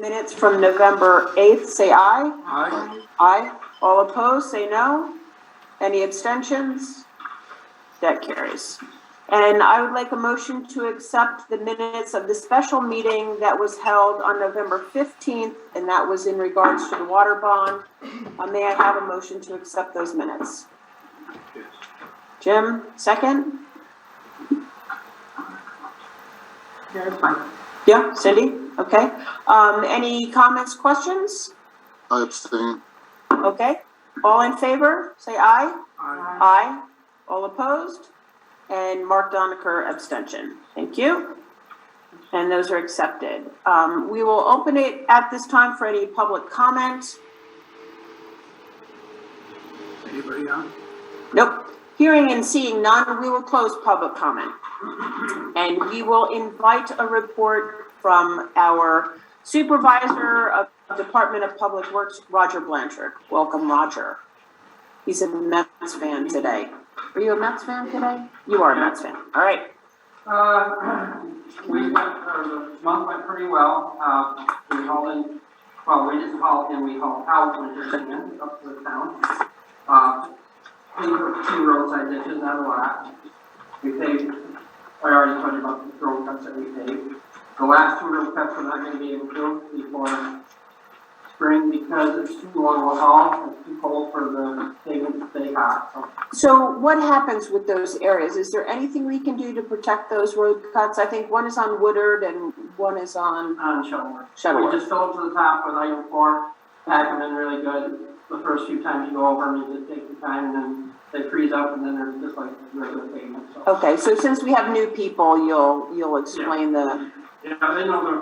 minutes from November 8th, say aye. Aye. Aye. All opposed, say no. Any abstentions? That carries. And I would like a motion to accept the minutes of the special meeting that was held on November 15th, and that was in regards to the water bond. May I have a motion to accept those minutes? Yes. Jim, second? Yeah, it's fine. Yeah, Cindy? Okay. Any comments, questions? I abstain. Okay. All in favor, say aye. Aye. Aye. All opposed? And Mark Doniker, abstention. Thank you. And those are accepted. We will open it at this time for any public comment. Anybody on? Nope. Hearing and seeing none, we will close public comment. And we will invite a report from our supervisor of Department of Public Works, Roger Blanchard. Welcome, Roger. He's a Mets fan today. Are you a Mets fan today? You are a Mets fan. All right. The month went pretty well. We hauled in, well, we didn't haul in, we hauled out winter sand up to the town. Paved 2 roadside ditches, not a lot. We paved, I already told you about the road cuts that we paved. The last 2 road cuts we're not going to be able to do before spring because it's too long of a haul. It's too cold for the pavement to stay hot. So what happens with those areas? Is there anything we can do to protect those road cuts? I think one is on Woodard and one is on Shuttleworth. Shuttleworth. We just fill them to the top with item 4, pack them in really good. The first few times you go over them, you just take the time and then they freeze up and then they're just like regular pavement. So. Okay, so since we have new people, you'll explain the Yeah, they know the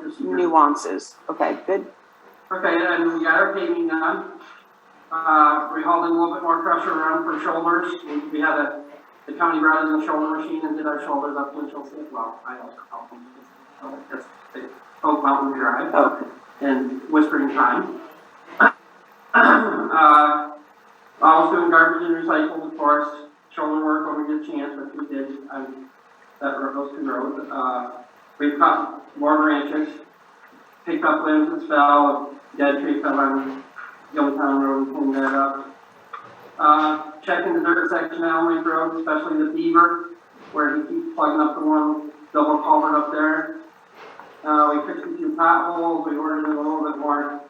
procedure. nuances. Okay, good. Okay, and we got our paving done. We hauled in a little bit more pressure around for shoulders. We had the county brought in the shoulder machine and did our shoulders up Winchell State. Well, I also helped them. So that's the Oak Mountain Drive. Okay. And Whispering Pine. I was doing garbage and recycle, of course. Shoulder work when we get a chance, which we did. Those 2 roads. We cut more branches, picked up limbs that fell, a dead tree fell on Youngtown Road and cleaned that up. Checking the dirt section of Elm Lake Road, especially the Beaver, where he keeps plugging up the one double culvert up there. We fixed a few potholes, we ordered a little bit more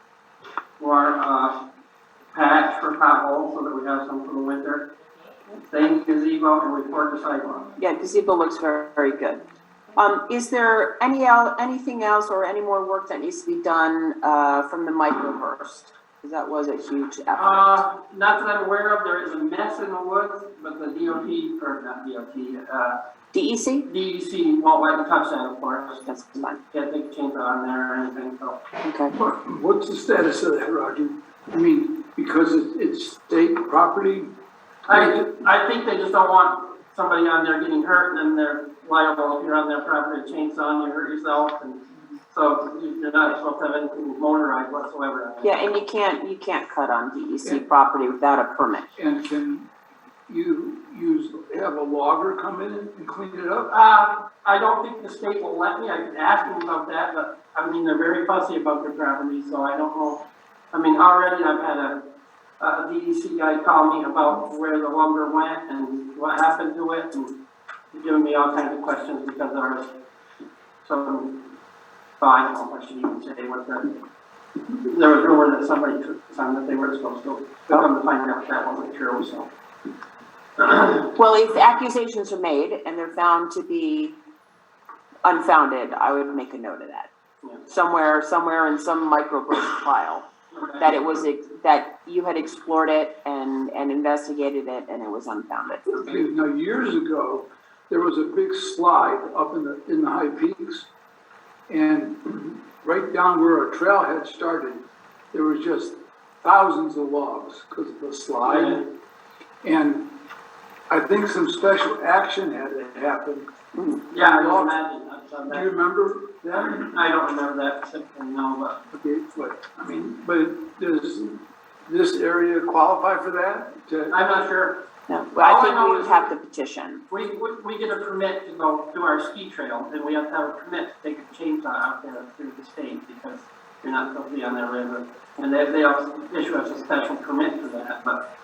patch for potholes so that we have some for the winter. Stained gazebo and we poured the sidewalk. Yeah, gazebo looks very, very good. Is there anything else or any more work that needs to be done from the microburst? Because that was a huge effort. Not that I'm aware of. There is a mess in the woods, but the DOT, or not DOT, DEC? DEC won't let me touch that, of course. That's fine. Can't take a chainsaw on there or anything, so. Okay. What's the status of that, Roger? I mean, because it's state property? I think they just don't want somebody on there getting hurt, and then they're liable if you're on their property, chainsaw, you hurt yourself, and so you're not supposed to have anything motorized whatsoever. Yeah, and you can't cut on DEC property without a permit. And can you have a logger come in and clean it up? I don't think the state will let me. I could ask them about that, but I mean, they're very fussy about their property, so I don't know. I mean, already I've had a DEC guy call me about where the lumber went and what happened to it, and giving me all kinds of questions because there was some, I don't know if I should even say what there was rumor that somebody took some that they weren't supposed to. But come to find out that wasn't true, so. Well, if accusations are made and they're found to be unfounded, I would make a note of that. Yeah. Somewhere in some microburst file. Okay. That it was, that you had explored it and investigated it and it was unfounded. Okay, now years ago, there was a big slide up in the high peaks. And right down where our trailhead started, there was just thousands of logs because of the slide. Yeah. And I think some special action had to happen. Yeah, I can imagine. Do you remember that? I don't remember that specifically, no, but. Okay, but does this area qualify for that? I'm not sure. No, well, I All I think know we would is- have to petition. We get a permit to go do our ski trail, and we have to have a permit to take a chainsaw out there through the state, because you're not supposed to be on that river. And they also issue us a special permit for that, but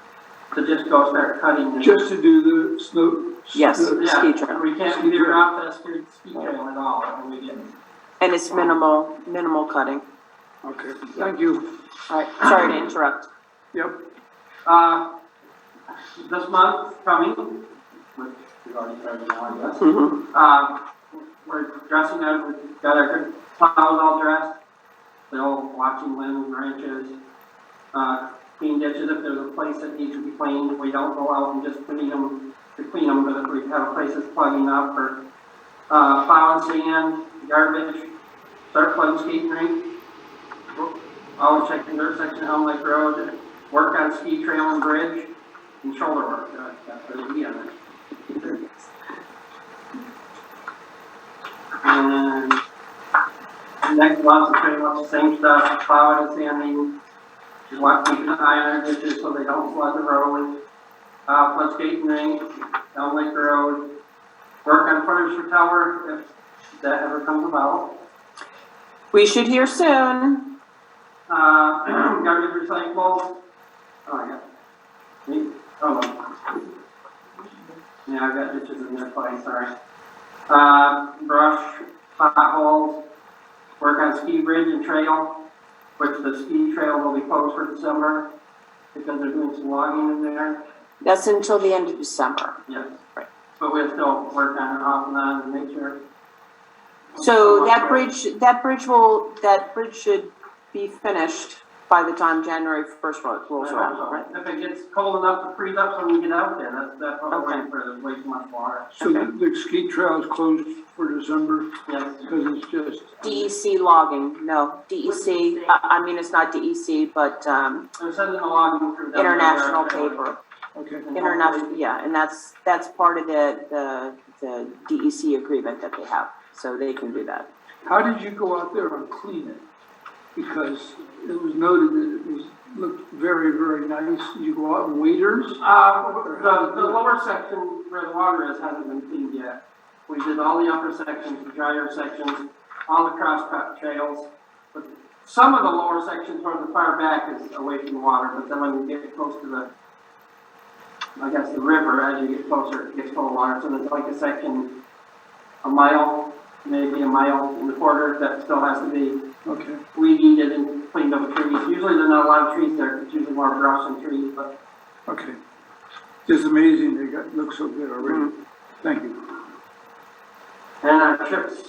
to just go start cutting. Just to do the snow? Yes. the- Yeah, ski trail. we can't Ski veer trail. off that ski trail at all, and we get. And it's minimal cutting. Okay, thank you. All right, sorry to interrupt. Yep. This month coming, which we've already started now, I guess. Mhm. We're dressing out, we've got our plows all dressed, still watching limbs, branches, clean ditches if there's a place that needs to be cleaned. We don't go out and just clean them to clean them, but if we have a place that's plugging up or, plowing sand, garbage, start plugging skating rink. Always checking their section of Elm Lake Road, work on ski trail and bridge, and shoulder work, that's what we on it. And next month, we're pretty much the same stuff, plowing and sanding, just keeping an eye on our ditches so they don't flood the road. Flood skating rink, Elm Lake Road, work on furniture tower, if that ever comes about. We should hear soon. Garbage recyclables, oh, yeah. Oh, no. Yeah, I've got ditches in there twice, sorry. Brush, potholes, work on ski bridge and trail, which the ski trail will be closed for December because they're doing some logging in there. That's until the end of December. Yes. Right. But we'll still work on it off and on and make sure. So that bridge should be finished by the time January 1st rolls around, right? If it gets cold enough to freeze up so we can get out there, that's what we're Okay. waiting for, there's way too much water. So the ski trail is closed for December Yes. because it's just. DEC logging, no, DEC, I mean, it's not DEC, but, They're sending a logging crew down there. international paper. Okay. International, yeah, and that's part of the DEC agreement that they have, so they can do that. How did you go out there and clean it? Because it was noted that looked very, very nice. You go out in waders? The lower section where the water is hasn't been cleaned yet. We did all the upper sections, the drier sections, all the cross-cut trails. But some of the lower sections toward the far back is away from the water, but then when you get close to the river, as you get closer, it gets full of water. So there's like a section, a mile, maybe a mile and a quarter that still has to be Okay. weeded and cleaned up trees. Usually there's not a lot of trees there, it's usually more brush and trees, but. Okay. Just amazing. They look so good already. Thank you. And our trips,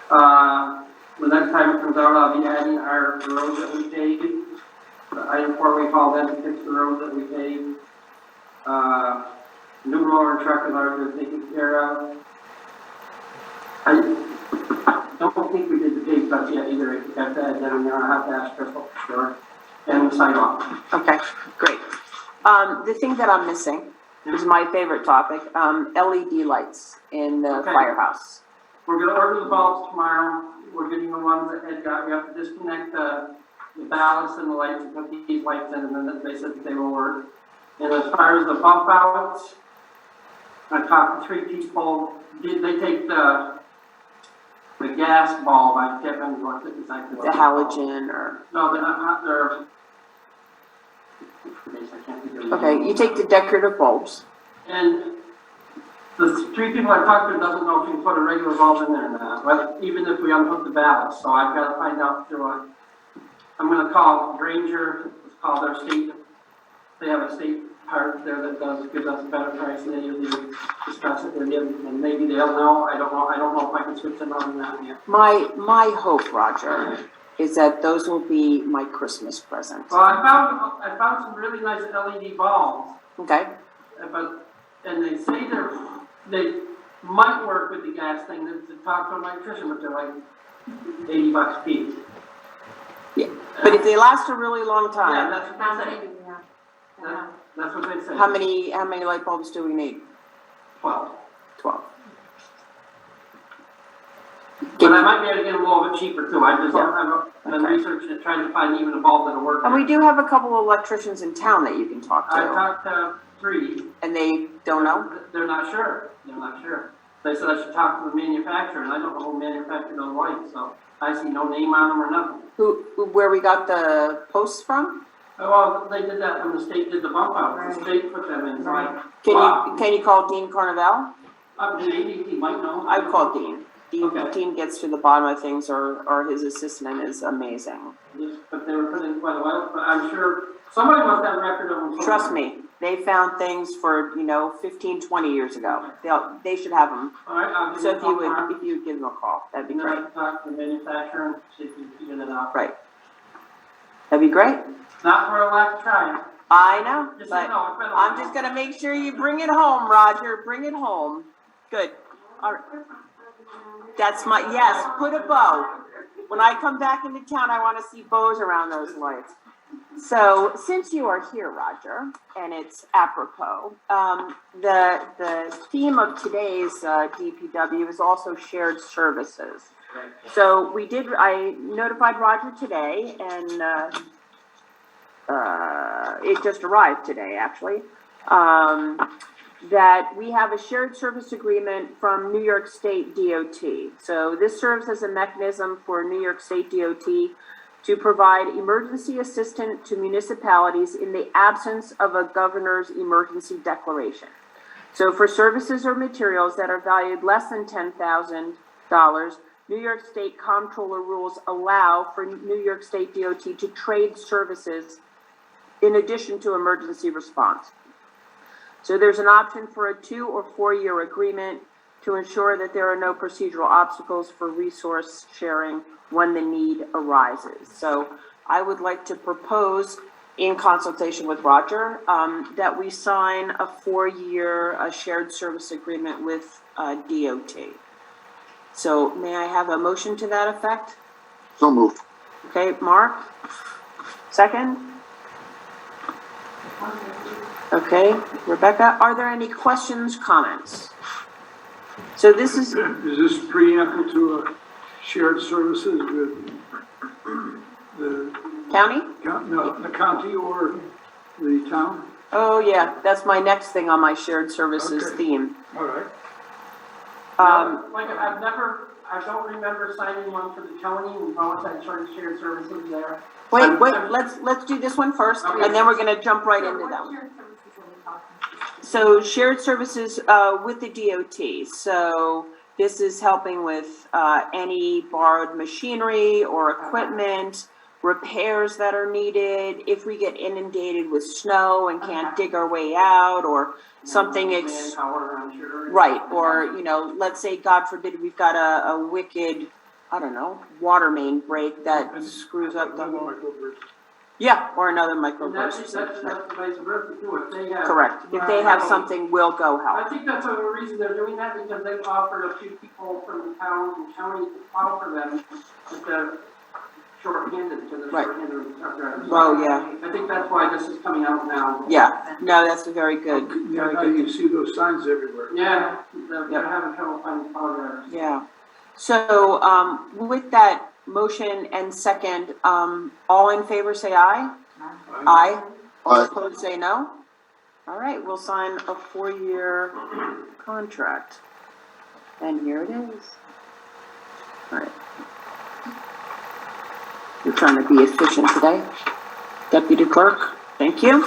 the next time it comes out, I'll be adding our roads that we paved. Item 4, we call them to fix the roads that we paved. New blower and truck is already been taken care of. I don't think we did the paved stuff yet either. If you got that, then I'm gonna have to ask Crystal for sure. And the sidewalk. Okay, great. The thing that I'm missing is my favorite topic, LED lights in the Okay. firehouse. We're gonna order the bulbs tomorrow. We're getting the ones that Ed got. We have to disconnect the ballast and the lights and put these lights in, and then they said that they will work. And as far as the bump outs, I talked to 3 people. They take the gas bulb, I can't remember what it exactly was. The halogen or, No, they're not, they're. I can't think of the okay, name. you take the decorative bulbs. And the 3 people I talked to doesn't know if you can put a regular bulb in there or not, but even if we unhook the ballast, so I've got to find out through I'm gonna call Granger, it's called their state, they have a state part there that gives us a better price, and they usually discuss it with them, and maybe they'll know, I don't know if I can switch them on that yet. My hope, Roger, is that those will be my Christmas present. Well, I found some really nice LED bulbs, Okay? and they say they might work with the gas thing, to talk to an electrician, but they're like $80 a piece. Yeah, but if they last a really long Yeah, time, that's what they say. That's what they say. how many light bulbs do we need? 12. 12. But I might be able to get them a little bit cheaper too. I've been researching it, trying to find even a bulb that'll work. And we do have a couple of electricians in town that you can talk I to. talked to 3. And they don't know? They're not sure. They said I should talk to the manufacturer, and I don't know who manufactured those lights, so I see no name on them or nothing. Where we got the posts from? Well, they did that when the state did the bump out. The state put them in, so wow. Can you call Dean Carnevale? Maybe he might know. I'd call Dean. Okay. Dean gets to the bottom of things, or his assistant is amazing. Yes, but they were put in quite a while, but I'm sure somebody must have a record of them. Trust me, they found things for, 15, 20 years ago. They should have them. All right, I'll give So you if a you call would give them a call, that'd be and then I great. can talk to the manufacturer and see if we can figure that out. Right. That'd be great. Not for a lack of trying. I know, Just but so you know, it's been a I'm while. just gonna make sure you bring it home, Roger. Bring it home. Good. All right. That's yes, put a bow. When I come back into town, I want to see bows around those lights. So since you are here, Roger, and it's apropos, the theme of today's DPW is also shared services. So I notified Roger today, and it just arrived today, actually, that we have a shared service agreement from New York State DOT. So this serves as a mechanism for New York State DOT to provide emergency assistance to municipalities in the absence of a governor's emergency declaration. So for services or materials that are valued less than $10,000, New York State Comptroller rules allow for New York State DOT to trade services in addition to emergency response. So there's an option for a 2 or 4 year agreement to ensure that there are no procedural obstacles for resource sharing when the need arises. So I would like to propose, in consultation with Roger, that we sign a 4 year shared service agreement with DOT. So may I have a motion to that effect? So moved. Okay, Mark? Second? Okay, Rebecca, are there any questions, comments? So this is, Is this preamble to shared services with the county? the county or the town? Oh, yeah, that's my next thing on my shared services Okay. theme. All right. Like I don't remember signing one for the county. We've always had shared services there. Wait, let's do this one first, and then we're gonna jump right into them. So shared services, with the DOT, so this is helping with, any borrowed machinery or equipment, repairs that are needed, if we get inundated with snow and can't dig our way out, or something Manpower, I'm sure. right, or, let's say, God forbid, we've got a wicked, I don't know, water main break that screws up the whole. Yeah, or another And that's microburst. the vice versa too. If they have. Correct. If they have something, we'll go I help. think that's the reason they're doing that, because they've offered a few people from the town and county to plow for them, if they're short-handed, because they're Right. short-handed with truck drivers. Oh, yeah. I think that's why this is coming out now. Yeah, no, that's a very good, Yeah, very now good. you see those signs everywhere. Yeah, they're having trouble finding plow drivers. Yeah. So, with that motion and second, all in favor say aye. Aye. All Aye. opposed say no. All right, we'll sign a 4 year contract. And here it is. All right. You're trying to be efficient today. Deputy Clerk, thank you.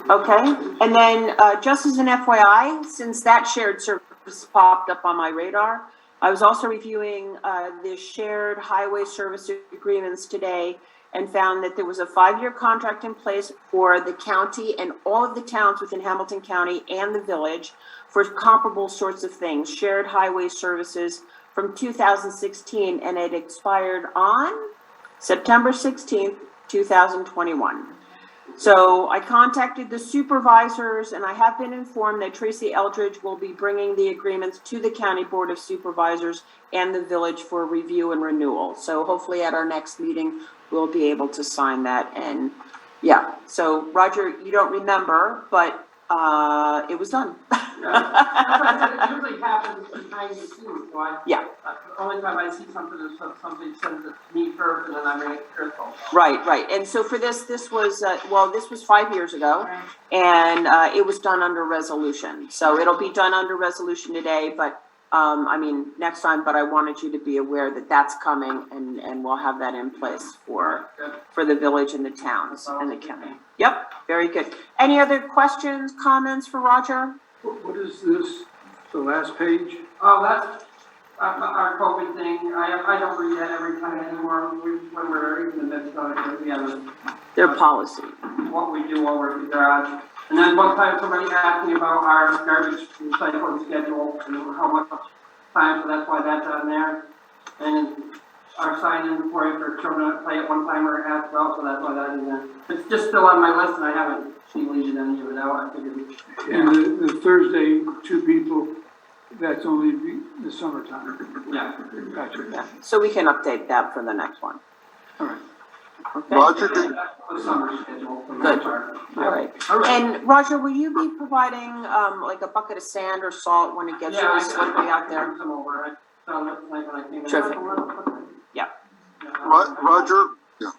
Okay, and then, just as an FYI, since that shared service popped up on my radar, I was also reviewing, the shared highway service agreements today and found that there was a 5 year contract in place for the county and all of the towns within Hamilton County and the village for comparable sorts of things, shared highway services from 2016, and it expired on September 16th, 2021. So I contacted the supervisors, and I have been informed that Tracy Eldridge will be bringing the agreements to the County Board of Supervisors and the village for review and renewal. So hopefully at our next meeting, we'll be able to sign that. And yeah, so Roger, you don't remember, but it was done. That's why I said it usually happens behind the scenes, so Yeah. The only time I see something is somebody sends it to me first, and then I make it critical. Right. And so for this was, this was 5 years ago, and it was done under resolution. So it'll be done under resolution today, but, next time, but I wanted you to be aware that that's coming, and we'll have that in place for the village and the towns and the county. Yep, very good. Any other questions, comments for Roger? What is this, the last page? Oh, that's our COVID thing. I don't read that every time anymore. When we're even in the midst of it, we have Their policy. what we do over at the garage. And then one time somebody asked me about our garbage recycling schedule and how much time, so that's why that's on there. And our sign-in for children to play at one time or asked about, so that's why that's in there. It's just still on my list, and I haven't deleted any of it out. I figured. And the Thursday, 2 people, that's only the summertime. Yeah. Gotcha. Yeah. So we can update that for the next one. All right. Okay. Roger, The summer schedule for the Good. most part. All right. And Roger, will you be providing, like a bucket of sand or salt when it gets Yeah, really slippery out there? Come over. I found it tonight when I came in. Terrific. Yeah. Roger,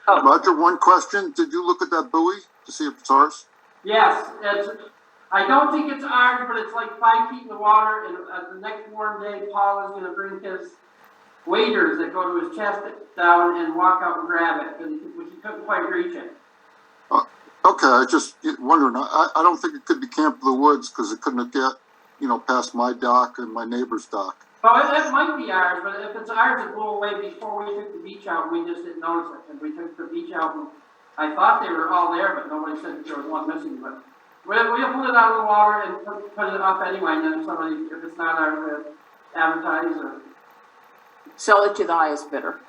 Oh. Roger, one question. Did you look at that buoy to see if it's ours? Yes, I don't think it's ours, but it's like 5 feet in the water, and the next warm day, Paul is gonna bring his waders that go to his chest down and walk out and grab it, which he couldn't quite reach it. Okay, I just wondering. I don't think it could be Camp of the Woods because it couldn't get, past my dock and my neighbor's dock. Well, that might be ours, but if it's ours, it blew away before we took the beach out, we just didn't notice it, and we took the beach out, and I thought they were all there, but nobody said that there was one missing, but we'll pull it out of the water and put it up anyway, and then if it's not ours, we'll advertise or. Sell it to the highest bidder.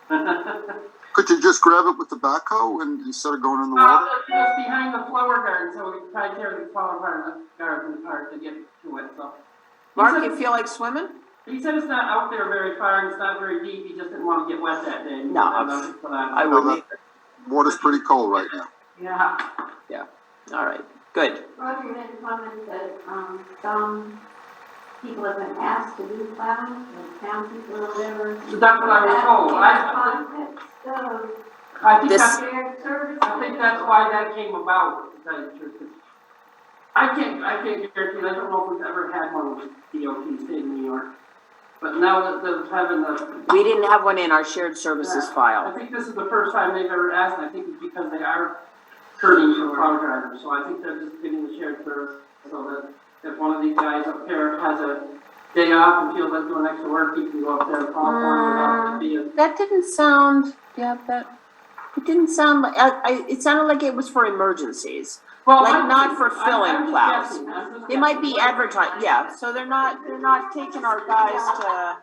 Could you just grab it with the backhoe instead of going in the water? It's behind the flower garden, so we try to carry the flower garden apart to get to it, so. Mark, you feel like swimming? He said it's not out there very far, and it's not very deep, he just didn't want to get wet that day. No, I wouldn't either. Water's pretty cold right now. Yeah. All right, good. Roger made a comment that, some people have been asked to do plowing, like town people or whatever. So that's what I was told. I think This- that's, Shared service. I think that's why that came about, to tell you the truth. I can't guarantee, I don't know if we've ever had one with DOT state of New York. But now that they're having We didn't have one in our shared services I file. think this is the first time they've ever asked, and I think it's because they are hurting for power drivers, so I think they're just giving the shared service, so that if one of these guys up here has a day off and feels like doing extra work, he can go up there and call for it. That didn't sound, it didn't sound like, it sounded like it was for emergencies. Well, Like not for filling I'm just plows. guessing, I'm just They might be guessing. advertised, yeah, so they're not taking our guys to,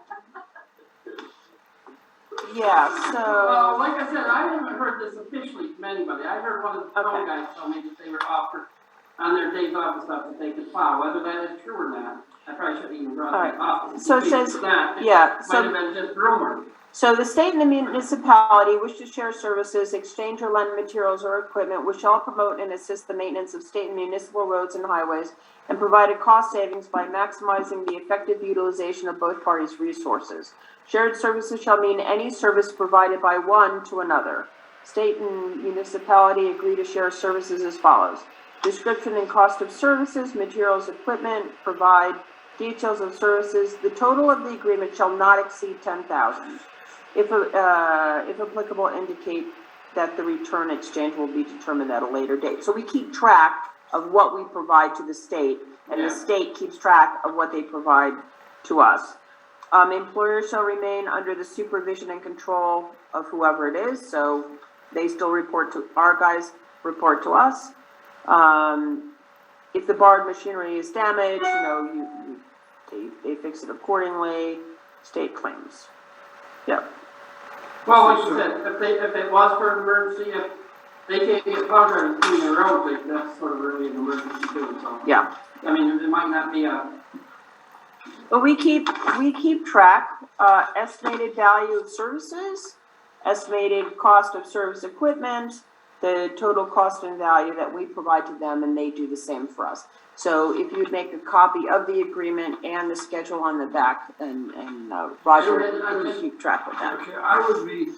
Well, so, like I said, I haven't heard this officially from anybody. I heard one of the phone Okay. guys tell me that they were offered on their days off and stuff that they could plow, whether that is true or not. I probably shouldn't even brought that up. So it says- It's not. yeah, It so- might have been just rumor. so the state and the municipality wish to share services, exchange or lend materials or equipment, which shall promote and assist the maintenance of state and municipal roads and highways, and provide a cost savings by maximizing the effective utilization of both parties' resources. Shared services shall mean any service provided by one to another. State and municipality agree to share services as follows: description and cost of services, materials, equipment, provide details of services. The total of the agreement shall not exceed $10,000. If applicable, indicate that the return exchange will be determined at a later date. So we keep track of what we provide to the state, and Yeah. the state keeps track of what they provide to us. Employers shall remain under the supervision and control of whoever it is, so they still report to, our guys report to us. If the borrowed machinery is damaged, they fix it accordingly, state claims. Yep. Well, like you said, if it was for an emergency, if they can't get power drivers doing their own thing, that's sort of really an emergency too, so. Yeah. I mean, it might not be a, But we keep track, estimated value of services, estimated cost of service equipment, the total cost and value that we provide to them, and they do the same for us. So if you'd make a copy of the agreement and the schedule on the back, and Roger can keep track of that. Okay, I would be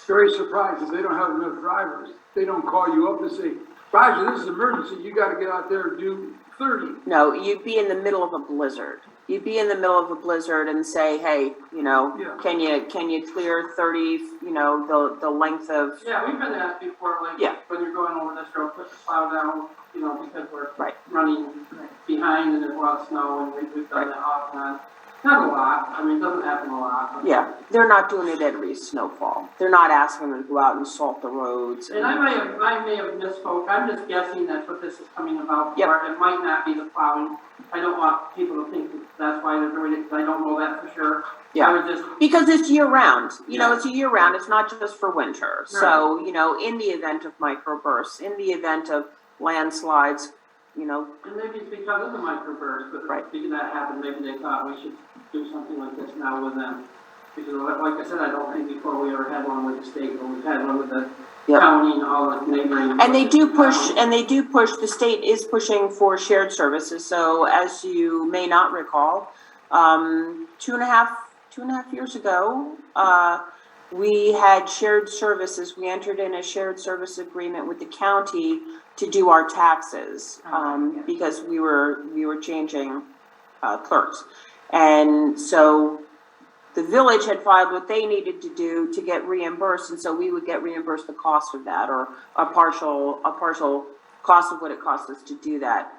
very surprised if they don't have enough drivers. They don't call you up and say, Roger, this is emergency, you gotta get out there and do 30. No, you'd be in the middle of a blizzard. You'd be in the middle of a blizzard and say, hey, you know, Yeah. can you clear 30, you know, the length of, Yeah, we've been asked before, like, Yeah. when you're going over this road, put the plow down, you know, because we're Right. running behind and there's a lot of snow, and we've done that off and on. Not a lot, I mean, it doesn't happen a lot. But yeah, they're not doing it every snowfall. They're not asking them to go out and salt the roads. And I may have misspoke, I'm just guessing that's what this is coming about Yep. for. It might not be the plowing. I don't want people to think that's why they're doing it, because I don't know that for sure. Yeah. I would just, Because it's year round, you know, Yeah. it's a year round, it's not just for winter. So, you know, in the event of microbursts, in the event of landslides, you know, and maybe it's because of the microburst, but Right. because that happened, maybe they thought we should do something like this now with them. Because like I said, I don't think before we ever had one with the state, but we've had one with the Yep. county and all the neighboring. and they do push, the state is pushing for shared services. So as you may not recall, 2.5 years ago, we had shared services. We entered in a shared service agreement with the county to do our taxes, because we were changing, clerks. And so the village had filed what they needed to do to get reimbursed, and so we would get reimbursed the cost of that, or a partial cost of what it cost us to do that.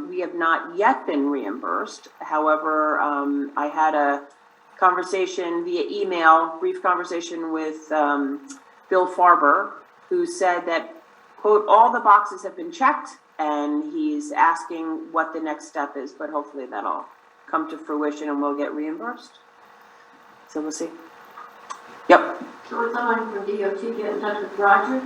We have not yet been reimbursed. However, I had a conversation via email, brief conversation with Bill Farber, who said that, quote, all the boxes have been checked, and he's asking what the next step is, but hopefully that'll come to fruition and we'll get reimbursed. So we'll see. Yep. So would someone from DOT get in touch with Roger?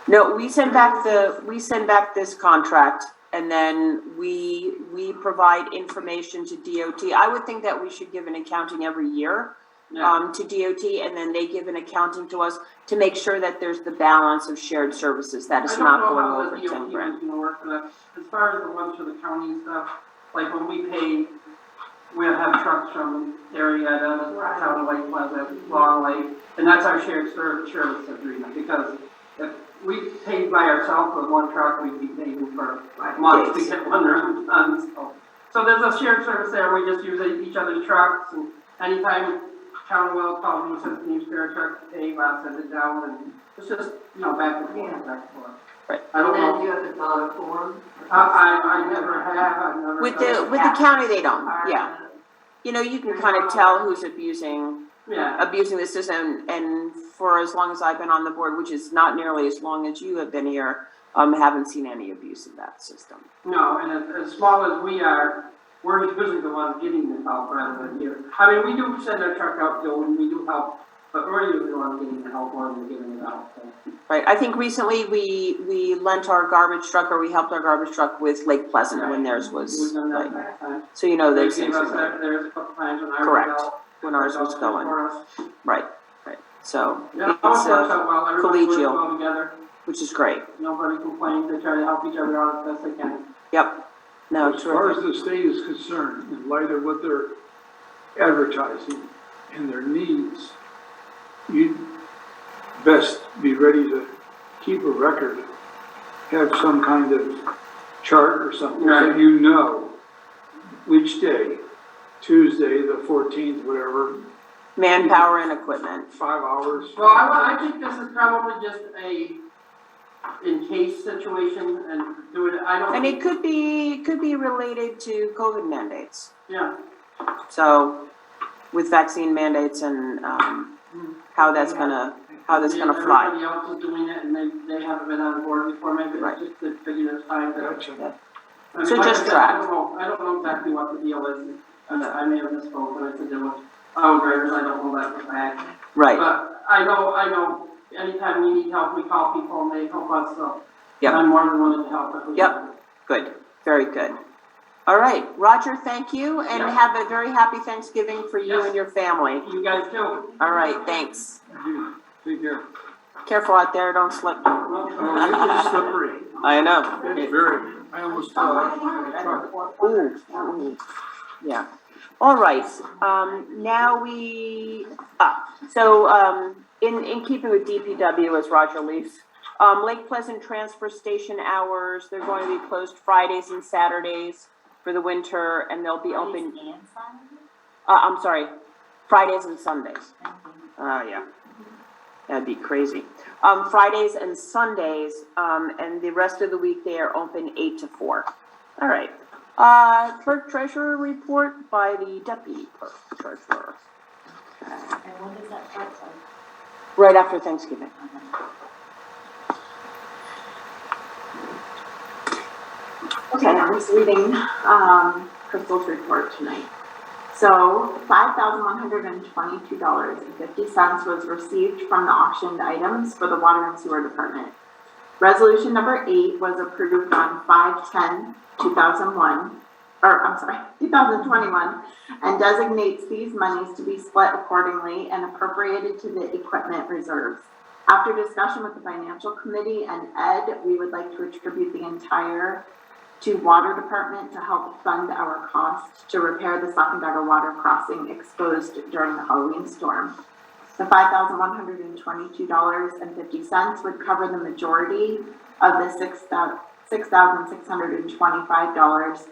No, we send back this contract, and then we provide information to DOT. I would think that we should give an accounting every year, Yeah. to DOT, and then they give an accounting to us to make sure that there's the balance of shared services, that it's not going over 10 I don't know how the DOT grand. is gonna work for that. As far as the ones for the county and stuff, like when we pay, we'll have trucks from area, town of Lake Pleasant, Long Lake, and that's our shared service agreement, because if we paid by ourselves with one truck, we'd be paying for months to get one run done, so there's a shared service there, we just use each other's trucks, and anytime Town of Wells calls me and says, can you spare a truck to pay, I'll send it down, and it's just, you know, back and forth, back and forth. Right. I don't know. you have to fill out a form? I never have, I've never. With done the it. county, they don't, yeah. You know, you can kind of tell who's abusing Yeah, the system, and for as long as I've been on the board, which is not nearly as long as you have been here, haven't seen any abuse of that system. no, and as small as we are, we're usually the ones getting the help rather than here. I mean, we do send our truck out, Joe, and we do help, but we're usually the ones getting the help more than getting it out, so. Right, I think recently we lent our garbage truck, or we helped our garbage truck with Lake Pleasant when theirs We've was, done that right. last time. So you know They those gave things us are that, there's a couple times when I was correct, out. when ours was going, For us. right, so Yeah, it's, ours works out well, everybody works collegial. well together, which is great, nobody complains, they try to help each other out as best they can. yep. No, As far as terrific, the state is concerned, in light of what they're advertising and their needs, you'd best be ready to keep a record, have some kind of chart or something, so Right. you know which day, Tuesday, the 14th, whatever, manpower and equipment, 5 hours. Well, I think this is probably just a in case situation and do it, I don't. and it could be related to COVID mandates. Yeah, So, with vaccine mandates and, how that's gonna fly. Everybody else is doing it and they haven't been on board before, maybe Right. it's just to figure this time to. Gotcha. I mean, So like I just said, track. I don't know exactly what the deal is. I may have misspoke when I said there was drivers, I don't know that for a fact. Right, But I know, anytime we need help, we call people and they help us, so. Yep. I'm more than willing to help if we Yep. can. good, very good. All right, Roger, thank you, and Yeah. have a very happy Thanksgiving for you Yes. and your family. You guys too. All right, thanks. Take care. Careful out there, don't slip. It's slippery. I know. It's very, I almost fell out of the truck. Ooh, yeah. All right, now in keeping with DPW as Roger leaves, Lake Pleasant Transfer Station hours, they're going to be closed Fridays and Saturdays for the winter, and they'll be open. I'm sorry, Fridays and Sundays. Yeah, that'd be crazy. Fridays and Sundays, and the rest of the week they are open 8 to 4. All right. Clerk Treasurer report by the Deputy Clerk Treasurer. And when does that start? Right after Thanksgiving. Okay, I'm just reading, Crystal's report tonight. So, $5,122.50 was received from the auctioned items for the Water and Sewer Department. Resolution number 8 was approved on 5/10/2021, and designates these monies to be split accordingly and appropriated to the equipment reserves. After discussion with the Financial Committee and Ed, we would like to attribute the entire to Water Department to help fund our cost to repair the Sacandaga water crossing exposed during the Halloween storm. The $5,122.50 would cover the majority of the $6,625.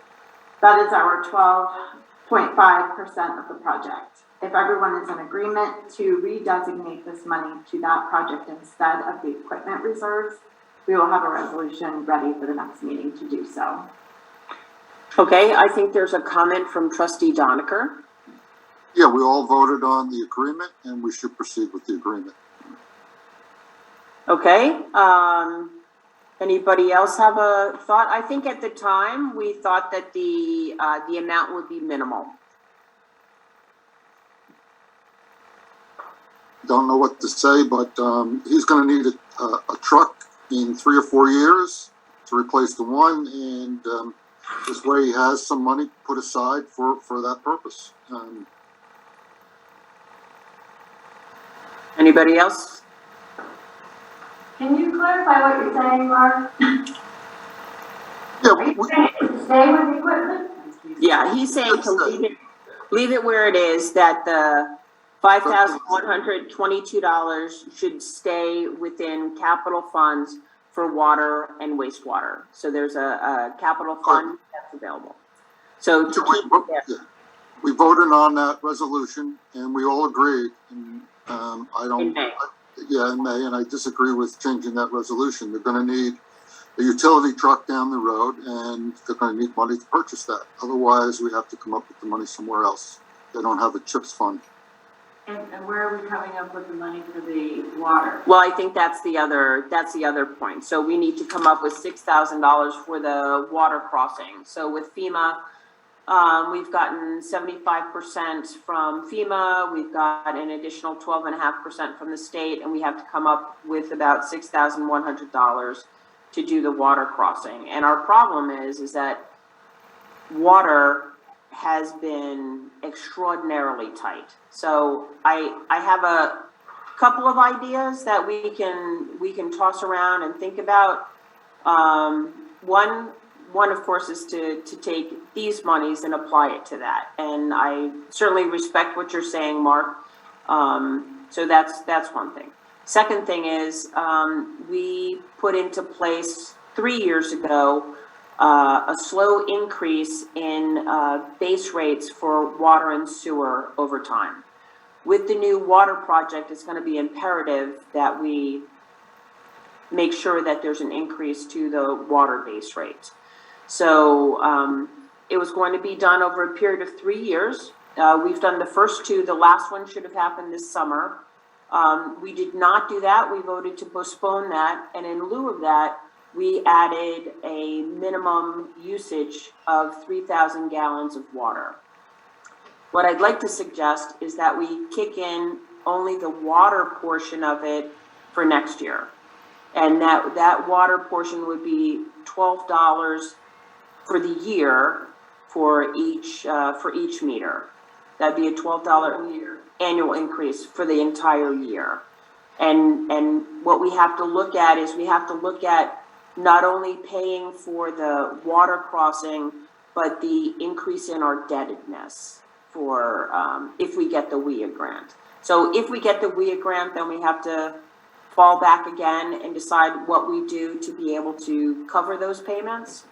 That is our 12.5% of the project. If everyone is in agreement to redesignate this money to that project instead of the equipment reserves, we will have a resolution ready for the next meeting to do so. Okay, I think there's a comment from Trustee Doniker. Yeah, we all voted on the agreement and we should proceed with the agreement. Okay, anybody else have a thought? I think at the time, we thought that the amount would be minimal. Don't know what to say, but he's going to need a truck in 3 or 4 years to replace the one, and this way he has some money put aside for that purpose. Anybody else? Can you clarify what you're saying, Mark? Yeah, Are you saying to stay with the equipment? Yeah, he's saying to leave it where it is, that the $5,122 should stay within capital funds for water and wastewater. So there's a capital fund that's available. So to keep it there. yeah, we voted on that resolution and we all agreed. And, In May. In May, and I disagree with changing that resolution. They're going to need a utility truck down the road, and they're going to need money to purchase that. Otherwise, we have to come up with the money somewhere else. They don't have a CHIPS fund. And where are we coming up with the money for the water? Well, I think that's the other point. So we need to come up with $6,000 for the water crossing. So with FEMA, we've gotten 75% from FEMA. We've got an additional 12.5% from the state, and we have to come up with about $6,100 to do the water crossing. And our problem is that water has been extraordinarily tight. So I have a couple of ideas that we can toss around and think about. One, of course, is to take these monies and apply it to that. And I certainly respect what you're saying, Mark. So that's one thing. Second thing is, we put into place 3 years ago a slow increase in base rates for water and sewer over time. With the new water project, it's going to be imperative that we make sure that there's an increase to the water base rate. So it was going to be done over a period of 3 years. We've done the first two. The last one should have happened this summer. We did not do that. We voted to postpone that. And in lieu of that, we added a minimum usage of 3,000 gallons of water. What I'd like to suggest is that we kick in only the water portion of it for next year. And that water portion would be $12 for the year for each meter. That'd be a $12 annual increase for the entire year. And what we have to look at is we have to look at not only paying for the water crossing, but the increase in our indebtedness for, if we get the WIA grant. So if we get the WIA grant, then we have to fall back again and decide what we do to be able to cover those payments.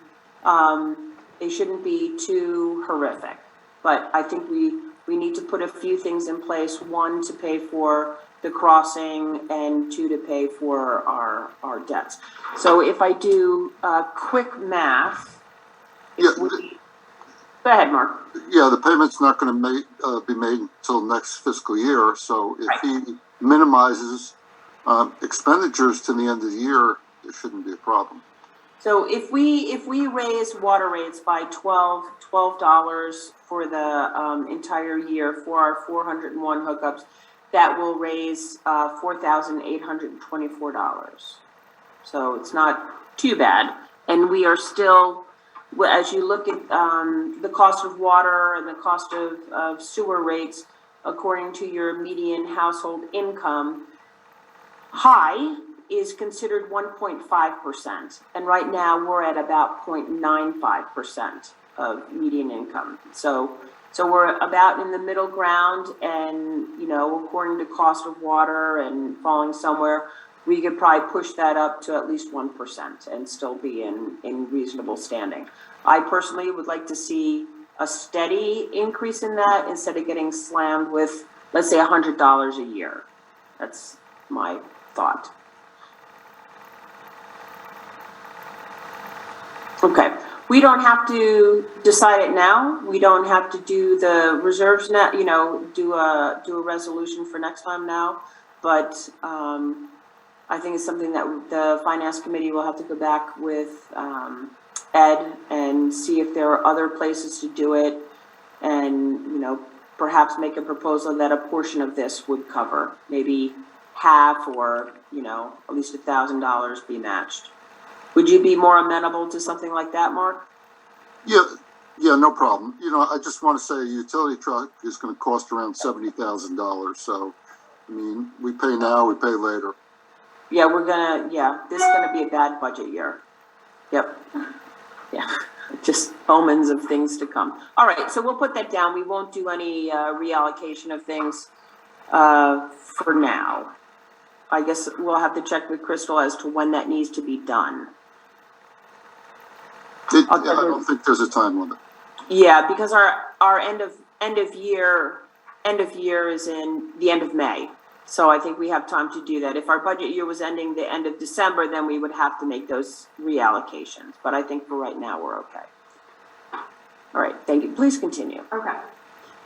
They shouldn't be too horrific, but I think we need to put a few things in place. One, to pay for the crossing, and two, to pay for our debts. So if I do quick math, Yeah, go ahead, Mark. yeah, the payment's not gonna be made until next fiscal year, so if he minimizes expenditures to the end of the year, there shouldn't be a problem. So if we raise water rates by $12 for the entire year for our 401 hookups, that will raise $4,824. So it's not too bad, and we are still, as you look at the cost of water and the cost of sewer rates, according to your median household income, high is considered 1.5%, and right now we're at about 0.95% of median income. So we're about in the middle ground, and according to cost of water and falling somewhere, we could probably push that up to at least 1% and still be in reasonable standing. I personally would like to see a steady increase in that instead of getting slammed with, let's say, $100 a year. That's my thought. Okay, we don't have to decide it now. We don't have to do the reserves now, do a resolution for next time now. But I think it's something that the Finance Committee will have to go back with Ed and see if there are other places to do it, and perhaps make a proposal that a portion of this would cover, maybe half, or at least $1,000 be matched. Would you be more amenable to something like that, Mark? Yeah, no problem. I just want to say a utility truck is going to cost around $70,000. So, I mean, we pay now, we pay later. Yeah, this is gonna be a bad budget year. Yep. Yeah, just omens of things to come. All right, so we'll put that down. We won't do any reallocation of things for now. I guess we'll have to check with Crystal as to when that needs to be done. I don't think there's a time limit. Yeah, because our end of year is in the end of May. So I think we have time to do that. If our budget year was ending the end of December, then we would have to make those reallocations. But I think for right now, we're okay. All right, thank you. Please continue. Okay.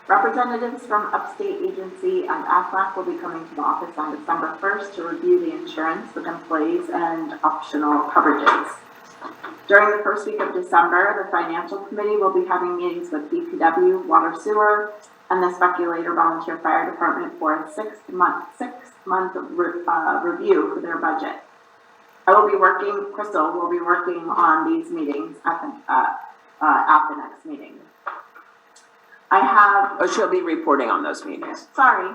Representatives from Upstate Agency and AFLAC will be coming to the office on December 1st to review the insurance with employees and optional coverages. During the first week of December, the Financial Committee will be having meetings with DPW, Water Sewer, and the Speculator Volunteer Fire Department for a six-month review for their budget. Crystal will be working on these meetings at the next meeting. She'll be reporting on those meetings. Sorry.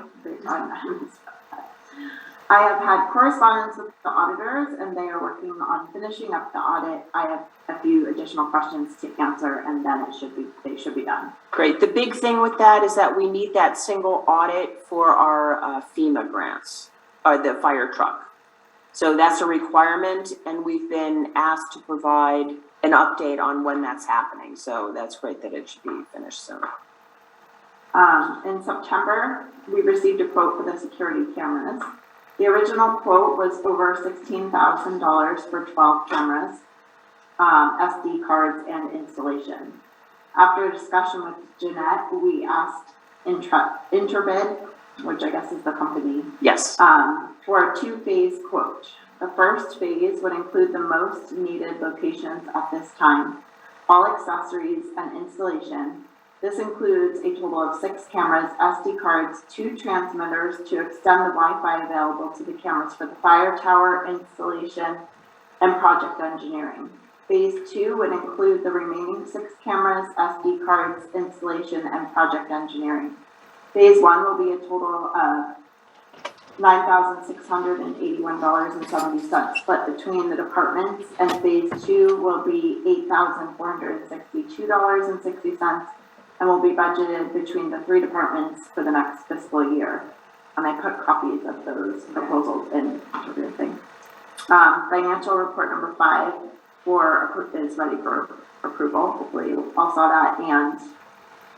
I have had correspondence with the auditors, and they are working on finishing up the audit. I have a few additional questions to answer, and then they should be done. Great. The big thing with that is that we need that single audit for our FEMA grants, or the fire truck. So that's a requirement, and we've been asked to provide an update on when that's happening. So that's great that it should be finished soon. In September, we received a quote for the security cameras. The original quote was over $16,000 for 12 cameras, SD cards, and installation. After a discussion with Jeanette, we asked Interbid, which I guess is the company. Yes. For a two-phase quote. The first phase would include the most needed locations at this time, all accessories and installation. This includes a total of 6 cameras, SD cards, 2 transmitters to extend the Wi-Fi available to the cameras for the fire tower installation and project engineering. Phase 2 would include the remaining 6 cameras, SD cards, installation, and project engineering. Phase 1 will be a total of $9,681.70 split between the departments, and phase 2 will be $8,462.60 and will be budgeted between the 3 departments for the next fiscal year. And I put copies of those proposals in everything. Financial report number 5 is ready for approval. Hopefully you all saw that, and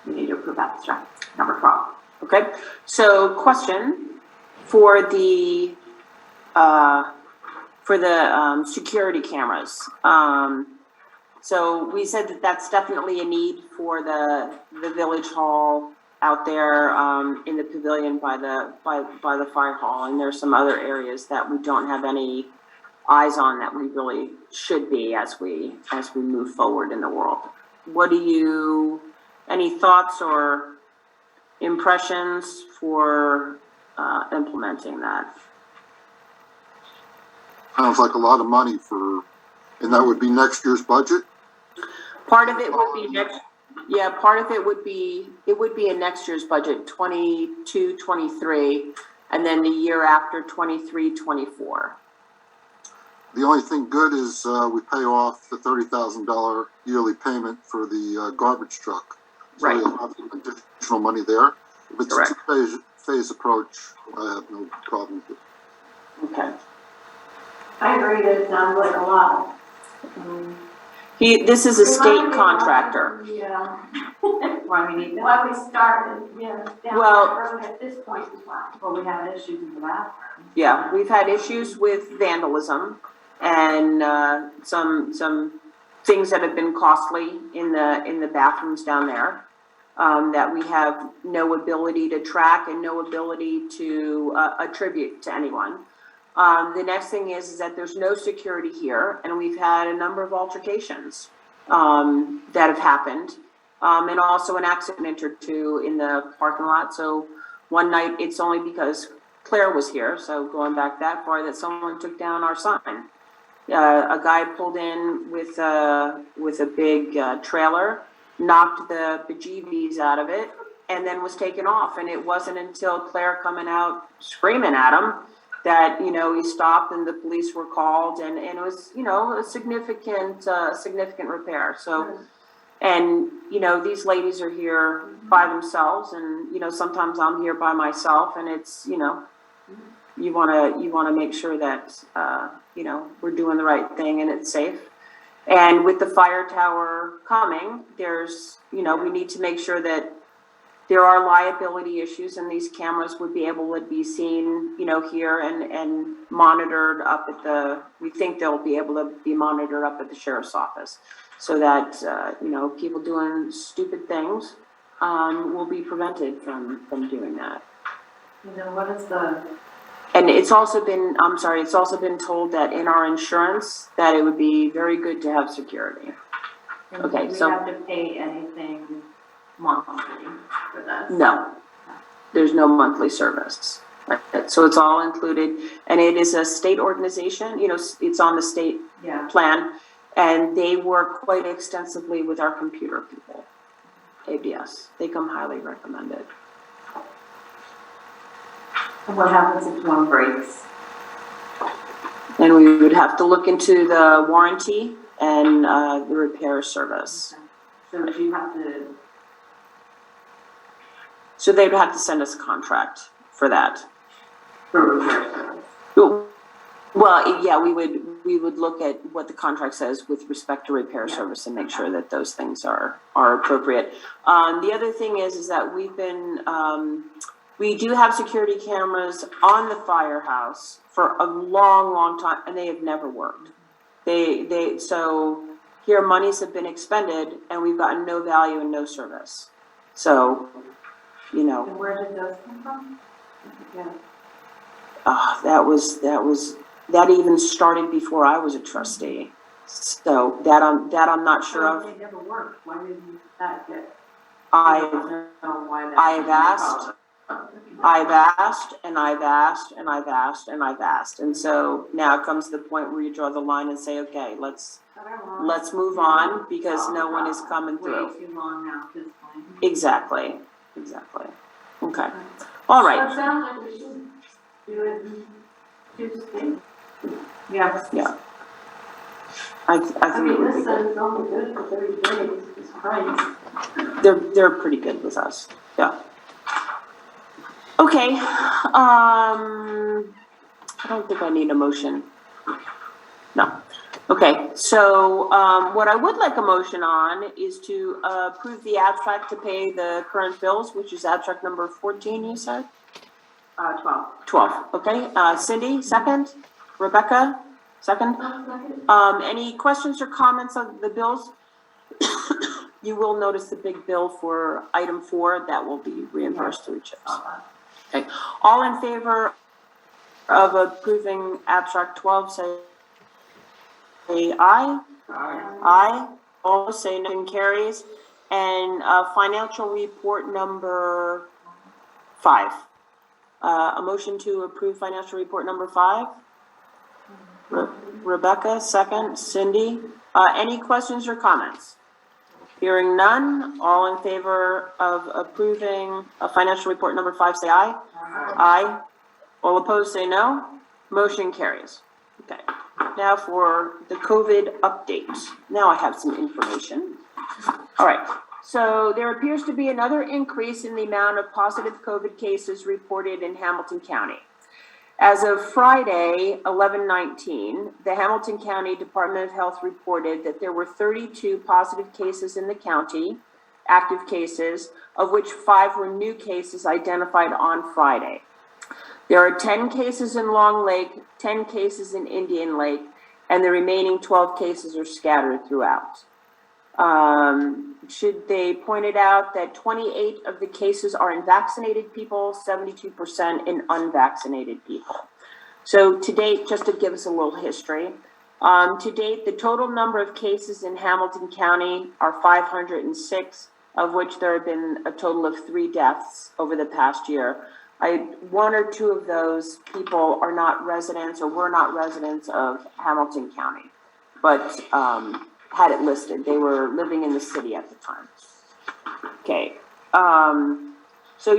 we need to approve abstract number 12. Okay, so question for the security cameras. So we said that that's definitely a need for the village hall out there in the pavilion by the fire hall, and there's some other areas that we don't have any eyes on that we really should be as we move forward in the world. Any thoughts or impressions for implementing that? Sounds like a lot of money and that would be next year's budget? Part of it would be part of it would be in next year's budget, 22-23, and then the year after 23-24. The only thing good is we pay off the $30,000 yearly payment for the garbage truck. So Right. we'll have some additional money there. If it's Correct. a two-phase approach, I have no problem with it. Okay. I agree, that sounds like a lot. This is a state contractor. Yeah. Why we need that? Why we started, yeah, down Well- that road at this point in time. Well, we have issues in the bathroom. Yeah, we've had issues with vandalism and some things that have been costly in the bathrooms down there, that we have no ability to track and no ability to attribute to anyone. The next thing is that there's no security here, and we've had a number of altercations that have happened, and also an accident or two in the parking lot. So one night, it's only because Claire was here, so going back that far, that someone took down our sign. A guy pulled in with a big trailer, knocked the bejeebies out of it, and then was taken off. And it wasn't until Claire coming out screaming at him that, he stopped and the police were called, and it was, a significant repair. So, and, these ladies are here by themselves, and, sometimes I'm here by myself, and it's, you want to make sure that, we're doing the right thing and it's safe. And with the fire tower coming, there's, we need to make sure that there are liability issues, and these cameras would be able to be seen, here and monitored up at we think they'll be able to be monitored up at the sheriff's office, so that, people doing stupid things will be prevented from doing that. What is the... And it's also been told that in our insurance, that it would be very good to have security. Okay, so. Do we have to pay anything monthly for this? No, there's no monthly service. Right? So it's all included, and it is a state organization, it's on the state plan, and they work quite extensively with our computer people, ABS. They come highly recommended. And what happens if one breaks? And we would have to look into the warranty and the repair service. So do you have to... So they'd have to send us a contract for that. For repair service? Well, yeah, we would look at what the contract says with respect to repair service and make sure that those things are appropriate. The other thing is that we've been, we do have security cameras on the firehouse for a long, long time, and they have never worked. So here monies have been expended, and we've gotten no value and no service. So, And where did those come from? Yeah. That even started before I was a trustee. So that I'm not sure of. They never worked. Why didn't that get? I've asked, and so now comes the point where you draw the line and say, okay, let's move on, because no one is coming through. Way too long now at this point. Exactly. Okay. All right. So it sounds like we should do it in Tuesday. Yeah. I I think it mean, would be this good. says it's only good for 30 days, it's right. They're pretty good with us, yeah. Okay, I don't think I need a motion. No. Okay, so, what I would like a motion on is to approve the abstract to pay the current bills, which is abstract number 14, you said? 12. 12, okay. Cindy, second? Rebecca, second? Any questions or comments on the bills? You will notice the big bill for item 4, that will be reimbursed through CHIPS. Okay, all in favor of approving abstract 12, say aye. Aye. All say no, motion carries. And, financial report number 5. A motion to approve financial report number 5? Rebecca, second. Cindy, any questions or comments? Hearing none, all in favor of approving a financial report number 5, say aye. Aye. All opposed, say no. Motion carries. Okay, now for the COVID update. Now I have some information. All right, so there appears to be another increase in the amount of positive COVID cases reported in Hamilton County. As of Friday, 11/19, the Hamilton County Department of Health reported that there were 32 positive cases in the county, active cases, of which 5 were new cases identified on Friday. There are 10 cases in Long Lake, 10 cases in Indian Lake, and the remaining 12 cases are scattered throughout. They pointed out that 28 of the cases are in vaccinated people, 72% in unvaccinated people. So to date, just to give us a little history, to date, the total number of cases in Hamilton County are 506, of which there have been a total of 3 deaths over the past year. 1 or 2 of those people are not residents or were not residents of Hamilton County, but had it listed. They were living in the city at the time. Okay. So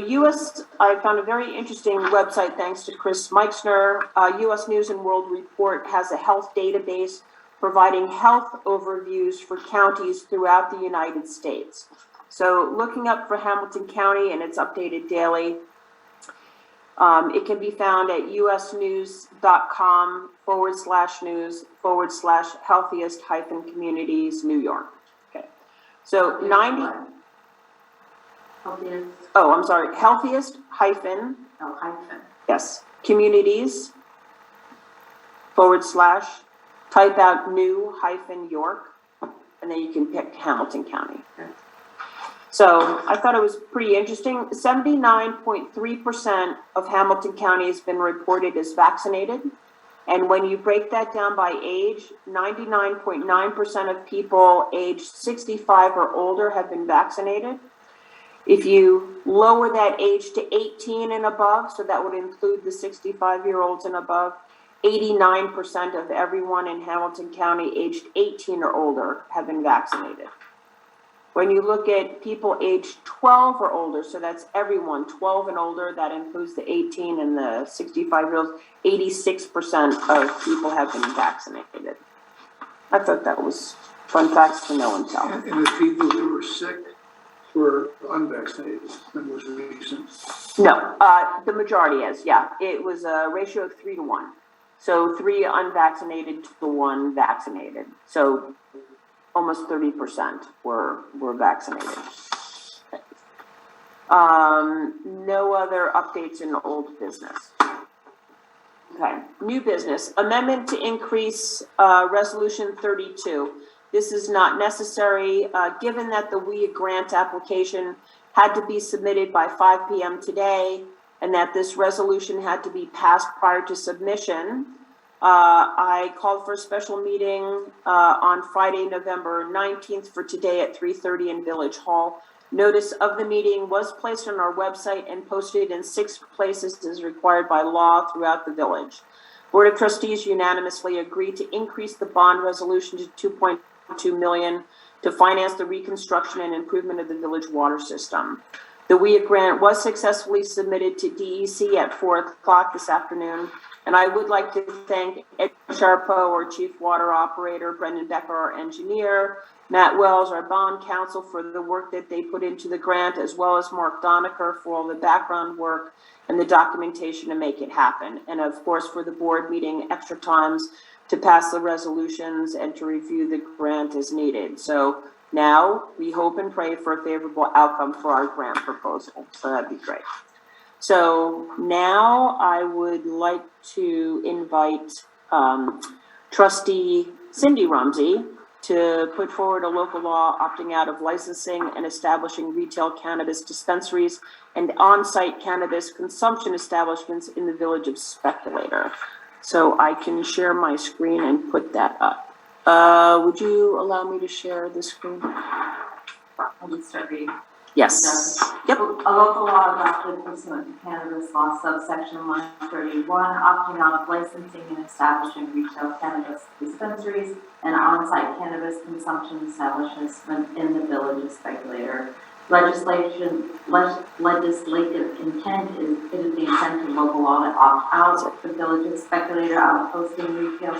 I found a very interesting website, thanks to Chris Meixner. US News and World Report has a health database providing health overviews for counties throughout the United States. So looking up for Hamilton County, and it's updated daily. It can be found at usnews.com/news/healthiest-communities, New York. Okay. So 90. Healthiest, Oh, I'm sorry. Healthiest hyphen. oh, hyphen. Yes. Communities / type out new hyphen York, and then you can pick Hamilton County. Okay. So I thought it was pretty interesting. 79.3% of Hamilton County has been reported as vaccinated. And when you break that down by age, 99.9% of people aged 65 or older have been vaccinated. If you lower that age to 18 and above, so that would include the 65-year-olds and above, 89% of everyone in Hamilton County aged 18 or older have been vaccinated. When you look at people aged 12 or older, so that's everyone 12 and older, that includes the 18 and the 65-year-olds, 86% of people have been vaccinated. I thought that was fun facts to know and tell. And the people who were sick were unvaccinated, that was recent. No, the majority is, yeah. It was a ratio of 3 to 1. So 3 unvaccinated to 1 vaccinated. So almost 30% were vaccinated. No other updates in old business. Okay, new business. Amendment to increase resolution 32. This is not necessary, given that the WIA grant application had to be submitted by 5 p.m. today, and that this resolution had to be passed prior to submission. I called for a special meeting on Friday, November 19th for today at 3:30 in Village Hall. Notice of the meeting was placed on our website and posted in 6 places as required by law throughout the village. Board of Trustees unanimously agreed to increase the bond resolution to $2.2 million to finance the reconstruction and improvement of the village water system. The WIA grant was successfully submitted to DEC at 4 o'clock this afternoon. And I would like to thank Ed Sharpo, our Chief Water Operator, Brendan Becker, our engineer, Matt Wells, our bond counsel, for the work that they put into the grant, as well as Mark Doniker for all the background work and the documentation to make it happen. And of course, for the board meeting extra times to pass the resolutions and to review the grant as needed. So now we hope and pray for a favorable outcome for our grant proposal. So that'd be great. So now I would like to invite Trustee Cindy Rumsey to put forward a local law opting out of licensing and establishing retail cannabis dispensaries and on-site cannabis consumption establishments in the village of Speculator. So I can share my screen and put that up. Would you allow me to share the screen? I'll just start reading. Yes. Yep. A local law adopted pursuant to cannabis law subsection 131, opting out of licensing and establishing retail cannabis dispensaries and on-site cannabis consumption establishments in the village of Speculator. Legislative intent is the intent of local law to opt out the village of Speculator out of hosting retail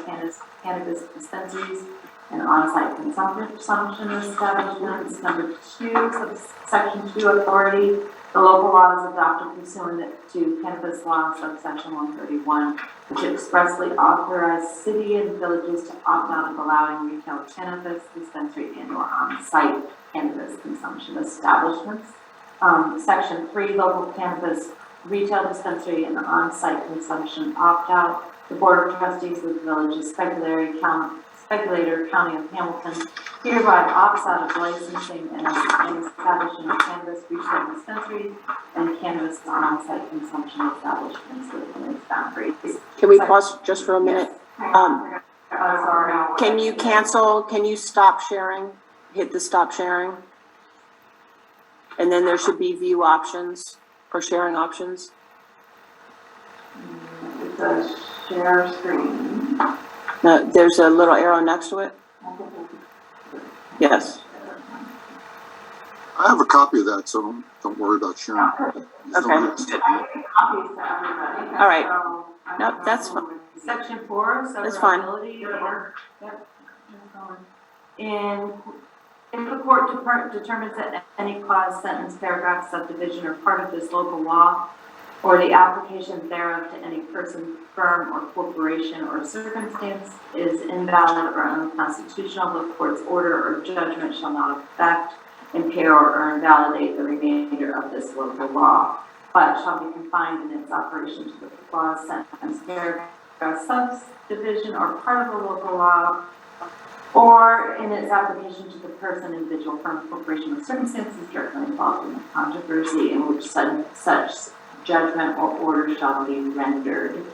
cannabis dispensaries and on-site consumption establishments. Number 2, subsection 2 authority. The local law is adopted pursuant to cannabis law subsection 131, which expressly authorizes city and villages to opt out of allowing retail cannabis dispensary and or on-site cannabis consumption establishments. Section 3, local cannabis retail dispensary and on-site consumption opt-out. The Board of Trustees of the Village of Speculator, County of Hamilton, hereby opts out of licensing and establishing cannabis retail dispensaries and cannabis on-site consumption establishments within its boundaries. Can we pause just for a minute? Sorry. Can you cancel, can you stop sharing? Hit the stop sharing. And then there should be view options or sharing options. It's a share screen. There's a little arrow next to it. Yes. I have a copy of that, so don't worry about sharing. Okay. Copies to everybody. All right. So, Nope, that's fine. Section 4, That's fine. severability. Yep. And if the court determines that any clause, sentence, paragraph, subdivision, or part of this local law, or the application thereof to any person, firm, or corporation, or circumstance is invalid or unconstitutional, the court's order or judgment shall not affect, impair, or invalidate the remainder of this local law, but shall be confined in its operation to the clause, sentence, paragraph, subdivision, or part of the local law, or in its application to the person, individual, firm, corporation, or circumstances directly involved in the controversy in which such judgment or order shall be rendered.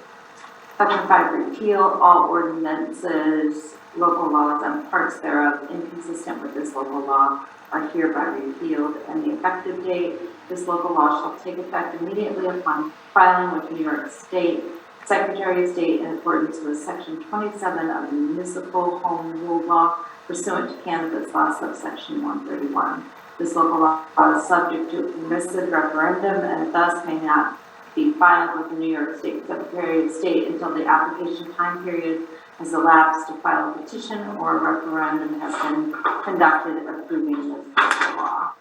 Section 5, repeal all ordinances, local laws, and parts thereof inconsistent with this local law are hereby repealed, and the effective date this local law shall take effect immediately upon filing with New York State Secretary of State in accordance with Section 27 of the Municipal Home Rule Law pursuant to cannabis law subsection 131. This local law is subject to a permissive referendum and thus may not be filed with the New York State Secretary of State until the application time period has elapsed to file a petition or a referendum has been conducted approving this local law.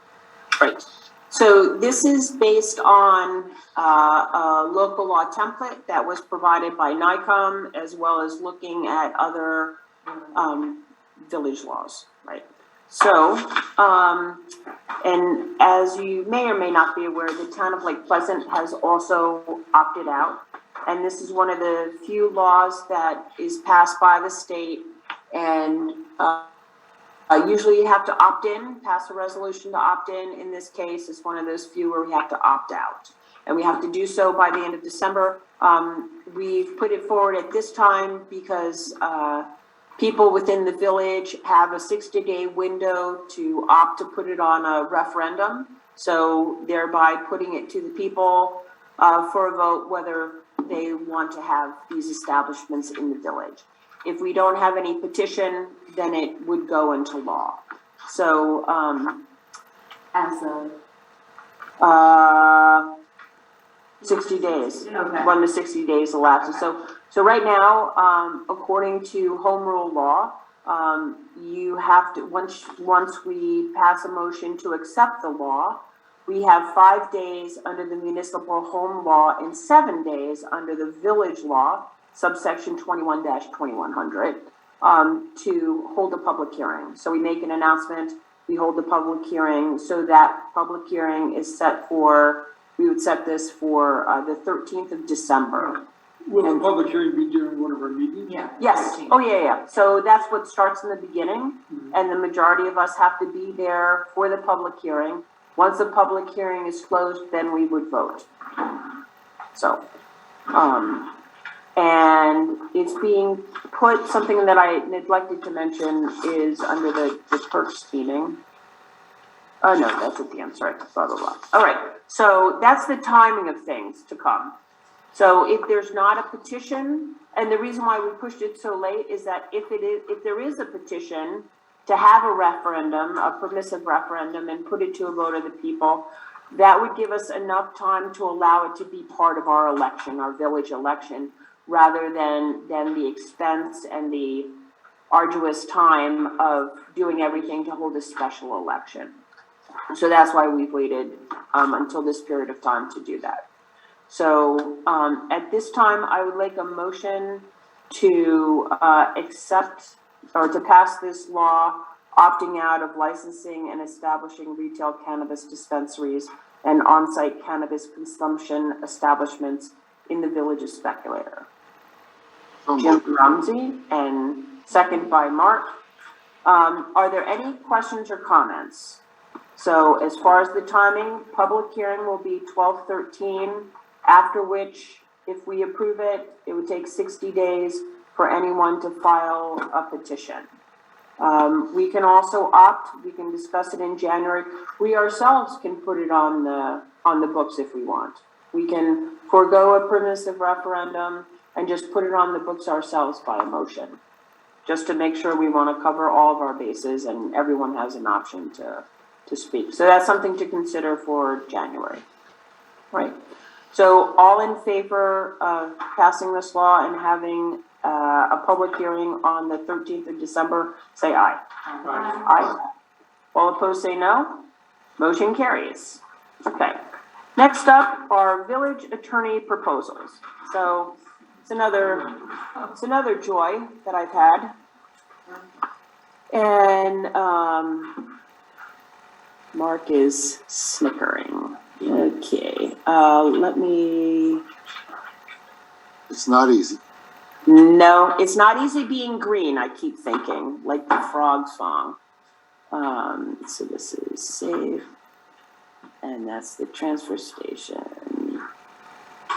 Right. So this is based on a local law template that was provided by NICOM, as well as looking at other village laws, right? So, and as you may or may not be aware, the town of Lake Pleasant has also opted out. And this is one of the few laws that is passed by the state, and usually you have to opt in, pass a resolution to opt in. In this case, it's one of those few where we have to opt out. And we have to do so by the end of December. We've put it forward at this time because people within the village have a 60-day window to opt to put it on a referendum. So thereby putting it to the people for a vote whether they want to have these establishments in the village. If we don't have any petition, then it would go into law. So As of 60 days. Okay. When the 60 days elapses. So right now, according to home rule law, you have to, once we pass a motion to accept the law, we have 5 days under the municipal home law and 7 days under the village law, subsection 21-2100, to hold a public hearing. So we make an announcement, we hold the public hearing, so that public hearing is set for, we would set this for the 13th of December. Will the public hearing be during one of our meetings? Yeah. Yes, oh yeah. So that's what starts in the beginning, and the majority of us have to be there for the public hearing. Once the public hearing is closed, then we would vote. So, and it's being put, something that I neglected to mention is under the perks meeting. Oh, no, that's at the end, sorry, blah, blah, blah. All right, so that's the timing of things to come. So if there's not a petition, and the reason why we pushed it so late is that if there is a petition to have a referendum, a permissive referendum, and put it to a vote of the people, that would give us enough time to allow it to be part of our election, our village election, rather than the expense and the arduous time of doing everything to hold a special election. So that's why we've waited until this period of time to do that. So at this time, I would like a motion to accept or to pass this law opting out of licensing and establishing retail cannabis dispensaries and on-site cannabis consumption establishments in the village of Speculator. Jim Ramsey, and second by Mark. Are there any questions or comments? So as far as the timing, public hearing will be 12/13, after which, if we approve it, it would take 60 days for anyone to file a petition. We can also opt, we can discuss it in January. We ourselves can put it on the books if we want. We can forego a permissive referendum and just put it on the books ourselves by a motion, just to make sure we want to cover all of our bases and everyone has an option to speak. So that's something to consider for January. Right. So all in favor of passing this law and having a public hearing on the 13th of December, say aye. Aye. All opposed, say no. Motion carries. Okay. Next up are village attorney proposals. So it's another joy that I've had. And Mark is snickering. Okay, let me. It's not easy. No, it's not easy being green, I keep thinking, like the frog song. So this is save, and that's the transfer station.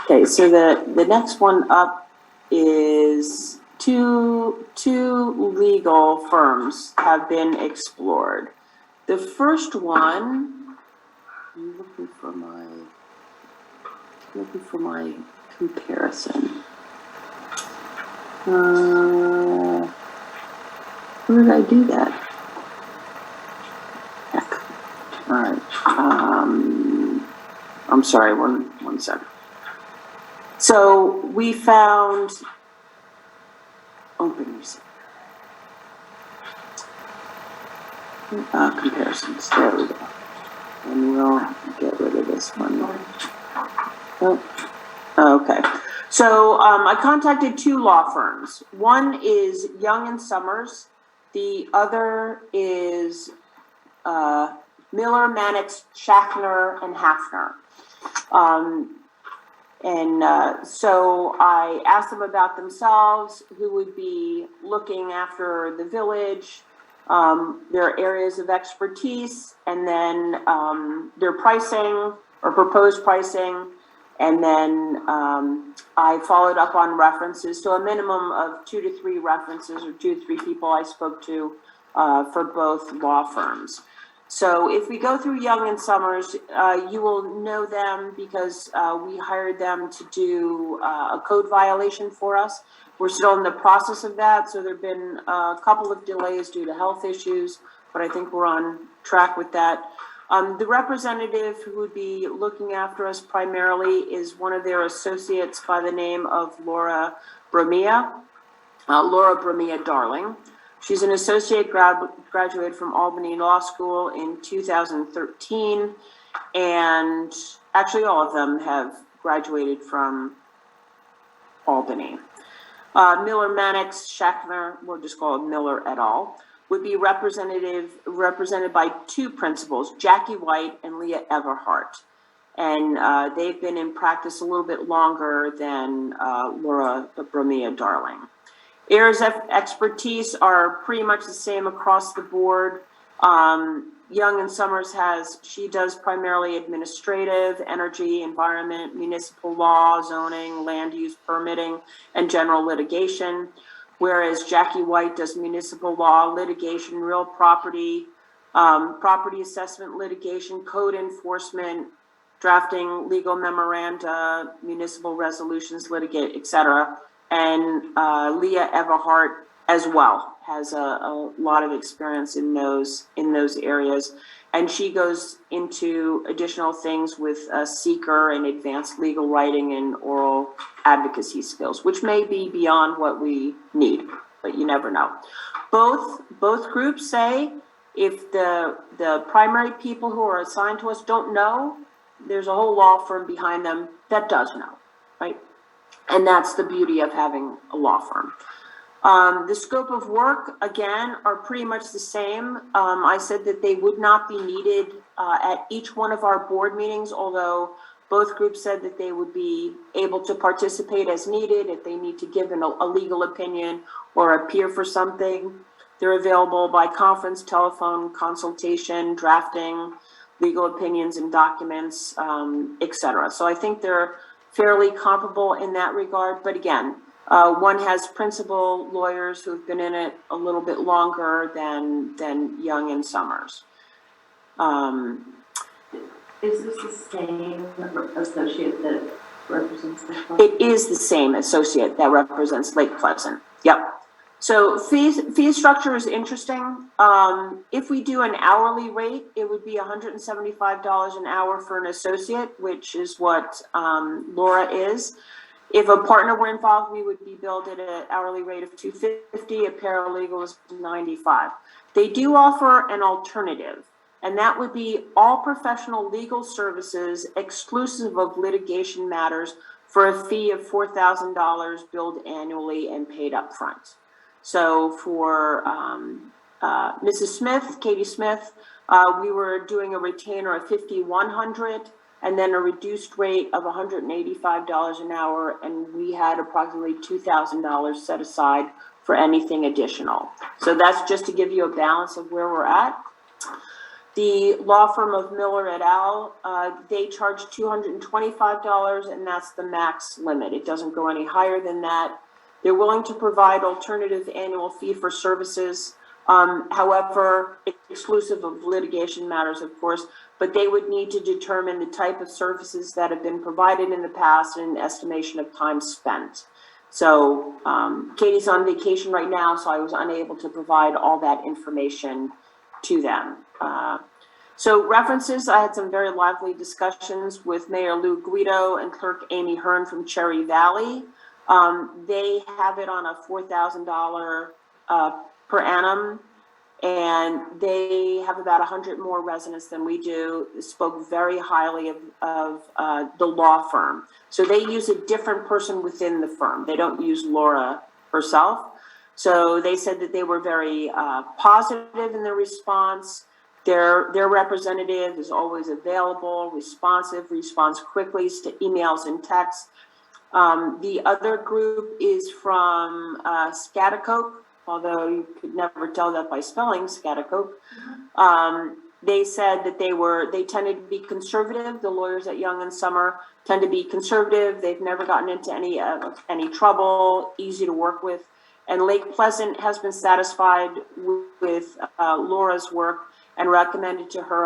Okay, so the next one up is two legal firms have been explored. The first one, I'm looking for my comparison. Where did I do that? Heck. All right. I'm sorry. One second. So we found. Open receipt. Comparisons. There we go. And we'll get rid of this one. Oh. Okay. So I contacted two law firms. One is Young and Summers. The other is Miller, Mannix, Schaffner, and Hafner. So I asked them about themselves, who would be looking after the village, their areas of expertise, and then their pricing or proposed pricing. And then I followed up on references, so a minimum of 2 to 3 references or 2 to 3 people I spoke to for both law firms. So if we go through Young and Summers, you will know them because we hired them to do a code violation for us. We're still in the process of that, so there have been a couple of delays due to health issues, but I think we're on track with that. The representative who would be looking after us primarily is one of their associates by the name of Laura Bromia Darling. She's an associate graduate from Albany Law School in 2013, and actually all of them have graduated from Albany. Miller, Mannix, Schachner, we'll just call it Miller et al., would be represented by two principals, Jackie White and Leah Everhart. And they've been in practice a little bit longer than Laura Bromia Darling. Areas of expertise are pretty much the same across the board. Young and Summers she does primarily administrative, energy, environment, municipal law, zoning, land use permitting, and general litigation. Whereas Jackie White does municipal law, litigation, real property, property assessment litigation, code enforcement, drafting legal memoranda, municipal resolutions, litigate, etc. And Leah Everhart as well has a lot of experience in those areas. And she goes into additional things with seeker and advanced legal writing and oral advocacy skills, which may be beyond what we need, but you never know. Both groups say if the primary people who are assigned to us don't know, there's a whole law firm behind them that does know, right? And that's the beauty of having a law firm. The scope of work, again, are pretty much the same. I said that they would not be needed at each one of our board meetings, although both groups said that they would be able to participate as needed if they need to give a legal opinion or appear for something. They're available by conference, telephone, consultation, drafting, legal opinions and documents, etc. So I think they're fairly comparable in that regard. But again, one has principal lawyers who've been in it a little bit longer than Young and Summers. Is this the same associate that represents Lake Pleasant? It is the same associate that represents Lake Pleasant. Yep. So fee structure is interesting. If we do an hourly rate, it would be $175 an hour for an associate, which is what Laura is. If a partner were involved, we would be billed at an hourly rate of $250. A paralegal is $95. They do offer an alternative, and that would be all professional legal services exclusive of litigation matters for a fee of $4,000 billed annually and paid up front. So for Mrs. Smith, Katie Smith, we were doing a retainer of $5,100 and then a reduced rate of $185 an hour, and we had approximately $2,000 set aside for anything additional. So that's just to give you a balance of where we're at. The law firm of Miller et al., they charge $225, and that's the max limit. It doesn't go any higher than that. They're willing to provide alternative annual fee for services, however, exclusive of litigation matters, of course, but they would need to determine the type of services that have been provided in the past and an estimation of time spent. So Katie's on vacation right now, so I was unable to provide all that information to them. So references, I had some very lively discussions with Mayor Lou Guido and Clerk Amy Hearn from Cherry Valley. They have it on a $4,000 per annum, and they have about 100 more residents than we do. Spoke very highly of the law firm. So they use a different person within the firm. They don't use Laura herself. So they said that they were very positive in their response. Their representative is always available, responsive, responds quickly to emails and texts. The other group is from Scaticoke, although you could never tell that by spelling Scaticoke. They said that they tended to be conservative. The lawyers at Young and Summer tend to be conservative. They've never gotten into any trouble, easy to work with. And Lake Pleasant has been satisfied with Laura's work and recommended to her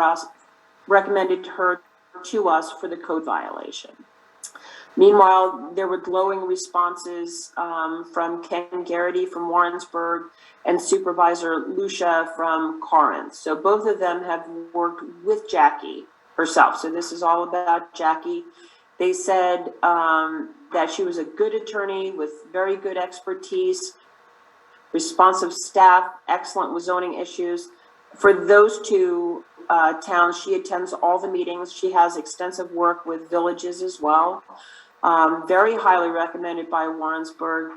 to us for the code violation. Meanwhile, there were glowing responses from Ken Garrity from Warrensburg and Supervisor Lucia from Corinth. So both of them have worked with Jackie herself. So this is all about Jackie. They said that she was a good attorney with very good expertise, responsive staff, excellent with zoning issues. For those two towns, she attends all the meetings. She has extensive work with villages as well. Very highly recommended by Warrensburg.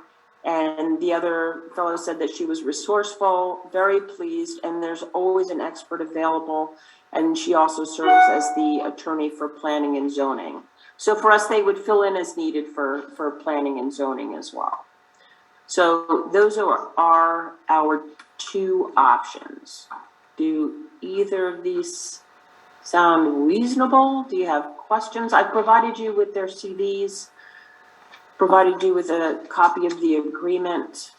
And the other fellow said that she was resourceful, very pleased, and there's always an expert available. And she also serves as the attorney for planning and zoning. So for us, they would fill in as needed for planning and zoning as well. So those are our two options. Do either of these sound reasonable? Do you have questions? I provided you with their CVs, provided you with a copy of the agreement.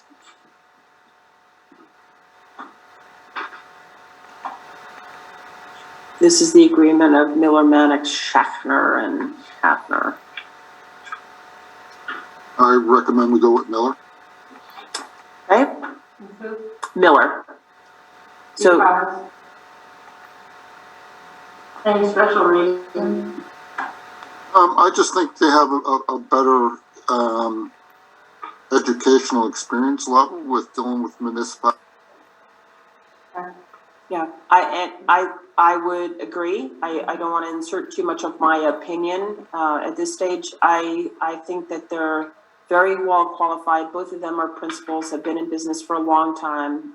This is the agreement of Miller, Mannix, Schaffner, and Hafner. I recommend we go with Miller. Okay? Miller. So, Any special reason? I just think they have a better educational experience level with dealing with municipalities. yeah, I would agree. I don't want to insert too much of my opinion at this stage. I think that they're very well qualified. Both of them are principals, have been in business for a long time,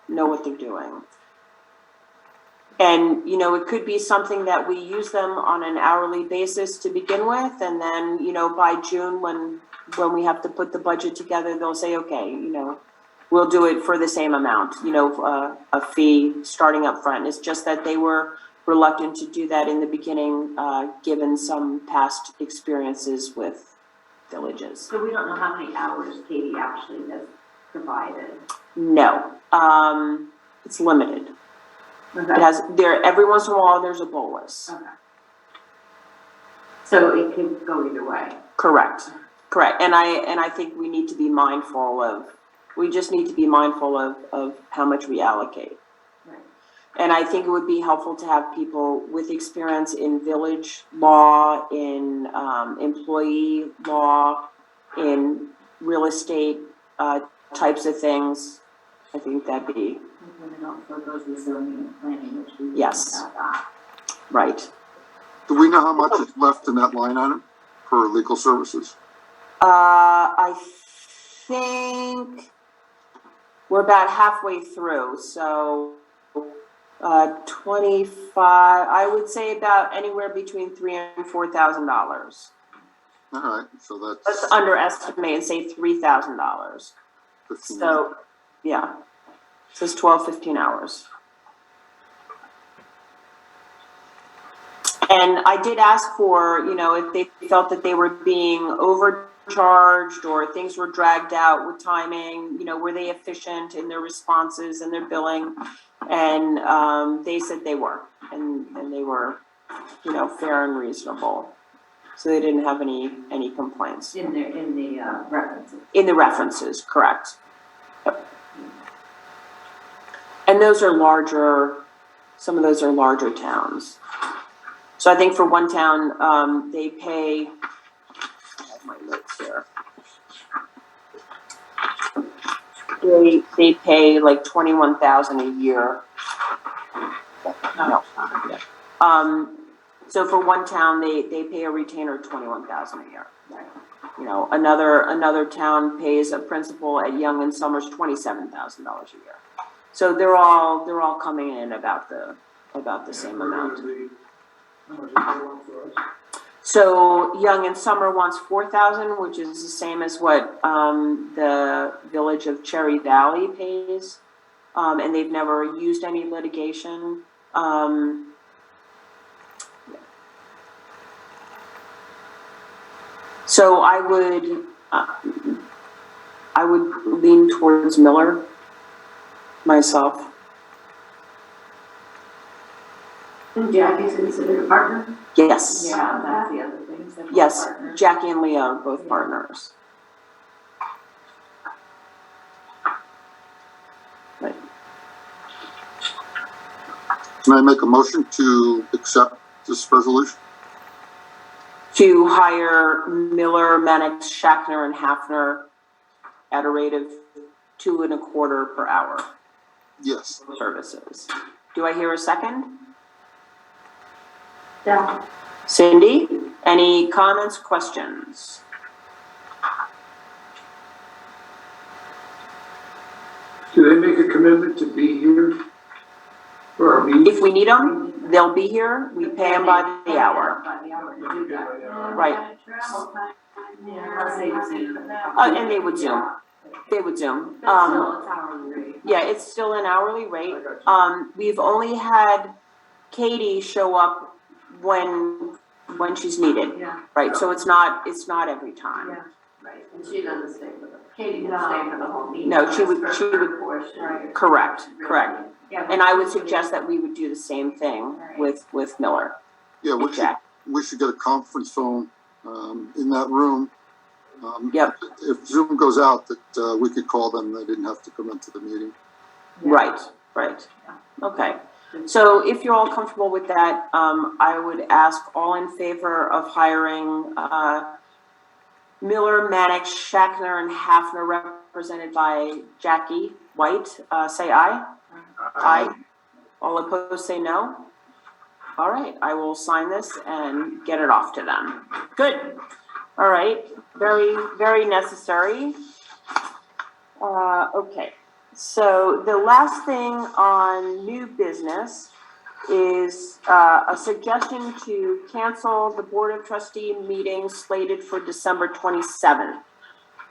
know what they're doing. And, you know, it could be something that we use them on an hourly basis to begin with. And then, you know, by June, when we have to put the budget together, they'll say, okay, you know, we'll do it for the same amount, you know, a fee starting up front. It's just that they were reluctant to do that in the beginning, given some past experiences with villages. So we don't know how many hours Katie actually has provided. No, it's limited. Okay. It has, every once in a while, there's a bolus. Okay. So it could go either way. Correct. And I think we need to be mindful of, how much we allocate. Right. And I think it would be helpful to have people with experience in village law, in employee law, in real estate types of things. I think that'd be, And it also goes with zoning and planning, which we. Yes. right. Do we know how much is left in that line item for legal services? I think we're about halfway through, so 25, I would say about anywhere between $3,000 and $4,000. All right, so Let's that's underestimate and say $3,000. 15. So, yeah, it says 12, 15 hours. And I did ask for, you know, if they felt that they were being overcharged or things were dragged out with timing, you know, were they efficient in their responses and their billing? And they said they were, and they were, you know, fair and reasonable. So they didn't have any complaints. In the references. In the references, correct. Yep. And those are larger, some of those are larger towns. So I think for one town, they pay, I have my notes here. They pay like $21,000 a year. No. So for one town, they pay a retainer $21,000 a year. Right. You know, another town pays a principal at Young and Summers $27,000 a year. So they're all coming in about the same amount. How much do they want for us? So Young and Summer wants $4,000, which is the same as what the village of Cherry Valley pays, and they've never used any litigation. So I would lean towards Miller myself. And Jackie's considered a partner? Yes. Yeah, that's the other thing. so Yes, partners. Jackie and Leah are both partners. Can I make a motion to accept this resolution? To hire Miller, Mannix, Shackner, and Hafner at a rate of $2.25 per hour Yes. services. Do I hear a second? Yeah. Cindy, any comments, questions? Do they make a commitment to be here for our meeting? If we need them, they'll be here. We pay them by the hour. By the hour to do that. Right. And they would Zoom. They would Zoom. But still, it's hourly rate. Yeah, it's still an hourly rate. I got you. We've only had Katie show up when she's needed, Yeah, right? So it's not every time. yeah. Right, and she doesn't stay for the, Katie didn't stay for the whole meeting. No, she would- That's she her would- portion. Right. Correct. Yeah, And I would suggest that we would do the same thing with Miller Yeah, and Jack. we should get a conference phone, in that room. Yep. If Zoom goes out, that, we could call them, they didn't have to come into the meeting. Right. Okay. So if you're all comfortable with that, I would ask all in favor of hiring, Miller, Mannix, Shackner, and Hafner, represented by Jackie White, say aye. Aye. All opposed, say no. All right, I will sign this and get it off to them. Good. All right, very, very necessary. Okay, so the last thing on new business is a suggestion to cancel the Board of Trustee meeting slated for December 27th.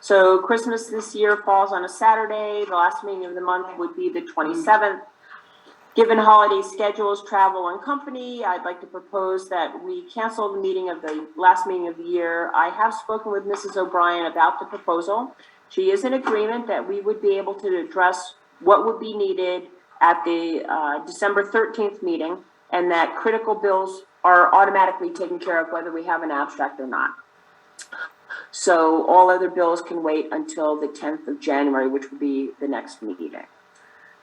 So Christmas this year falls on a Saturday. The last meeting of the month would be the 27th. Given holiday schedules, travel, and company, I'd like to propose that we cancel the meeting of the last meeting of the year. I have spoken with Mrs. O'Brien about the proposal. She is in agreement that we would be able to address what would be needed at the December 13th meeting, and that critical bills are automatically taken care of whether we have an abstract or not. So all other bills can wait until the 10th of January, which would be the next meeting.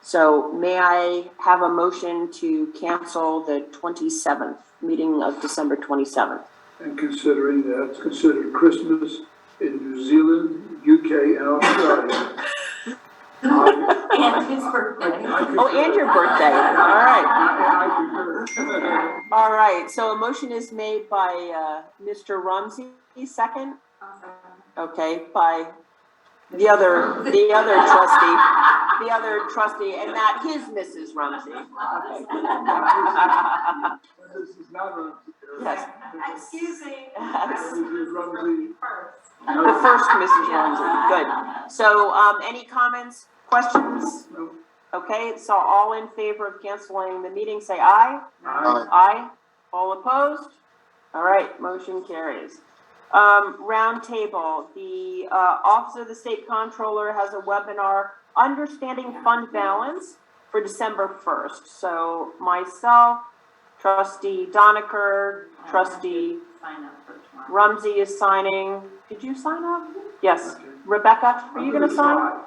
So may I have a motion to cancel the 27th, meeting of December 27th? And considering that it's considered Christmas in New Zealand, UK, and Australia. And his birthday. Oh, and your birthday, all right. I concur. All right, so a motion is made by Mr. Rumsey, second? Okay, by the other trustee, and not his Mrs. Rumsey. Okay. This is not a. Yes. Excuse me. Yes. Mrs. Rumsey. The first Mrs. Rumsey, good. So, any comments, questions? No. Okay, so all in favor of canceling the meeting, say aye. Aye. Aye. All opposed? All right, motion carries. Round table, the Office of the State Comptroller has a webinar, Understanding Fund Balance, for December 1st. So myself, Trustee Doniker, Trustee Sign up for tomorrow. Rumsey is signing. Did you sign up? Yes. Okay. Rebecca, are you gonna sign?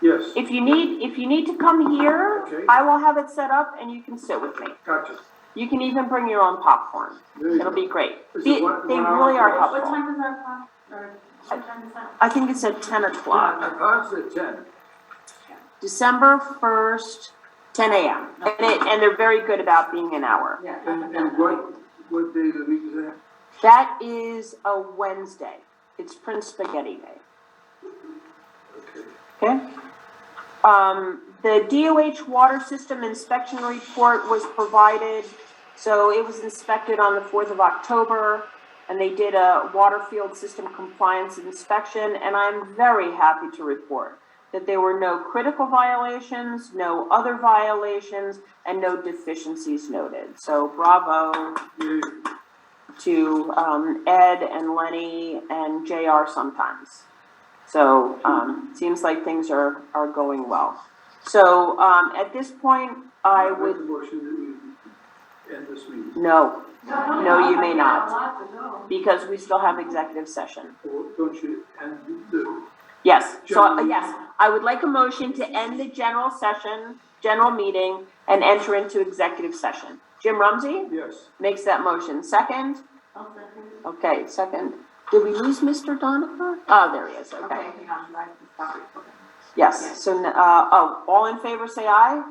Yes, If you need to come here, Okay. I will have it set up and you can sit with me. gotcha. You can even bring your own popcorn. There you It'll go. be great. Is They it one really hour are class? What helpful. time is our class? Or what time is that? I think it's at 10 o'clock. I paused at 10. December 1st, 10 a.m. And they're very good about being an hour. Yeah. And what day of the week is that? That is a Wednesday. It's Prince Spaghetti Day. Okay. Okay? The DOH water system inspection report was provided. So it was inspected on the 4th of October, and they did a water field system compliance inspection, and I'm very happy to report that there were no critical violations, no other violations, and no deficiencies noted. So bravo Yay. to Ed and Lenny and JR sometimes. So seems like things are going well. So at this point, I Make would, a motion that end this meeting? No, No, you may not. A lot to go. because we still have executive session. Or don't you end the, Yes, so, General- yes, I would like a motion to end the general session, general meeting, and enter into executive session. Jim Rumsey yes. makes that motion. Second? I'll second. Okay, second. Did we lose Mr. Donaker? Oh, there he is, okay. Okay, hang on, I can stop recording. Yes, so, all in favor, say aye.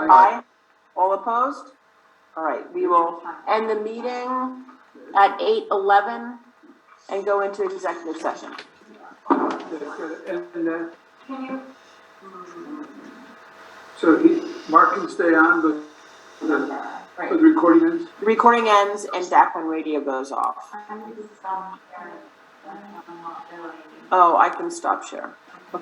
Aye. All opposed? All right, we will end the meeting at 8:11 and go into executive session. And, Can you? so Mark can stay on, but the recording ends? The recording ends and DAC1 radio goes off. I'm just, sharing. Oh, I can stop share.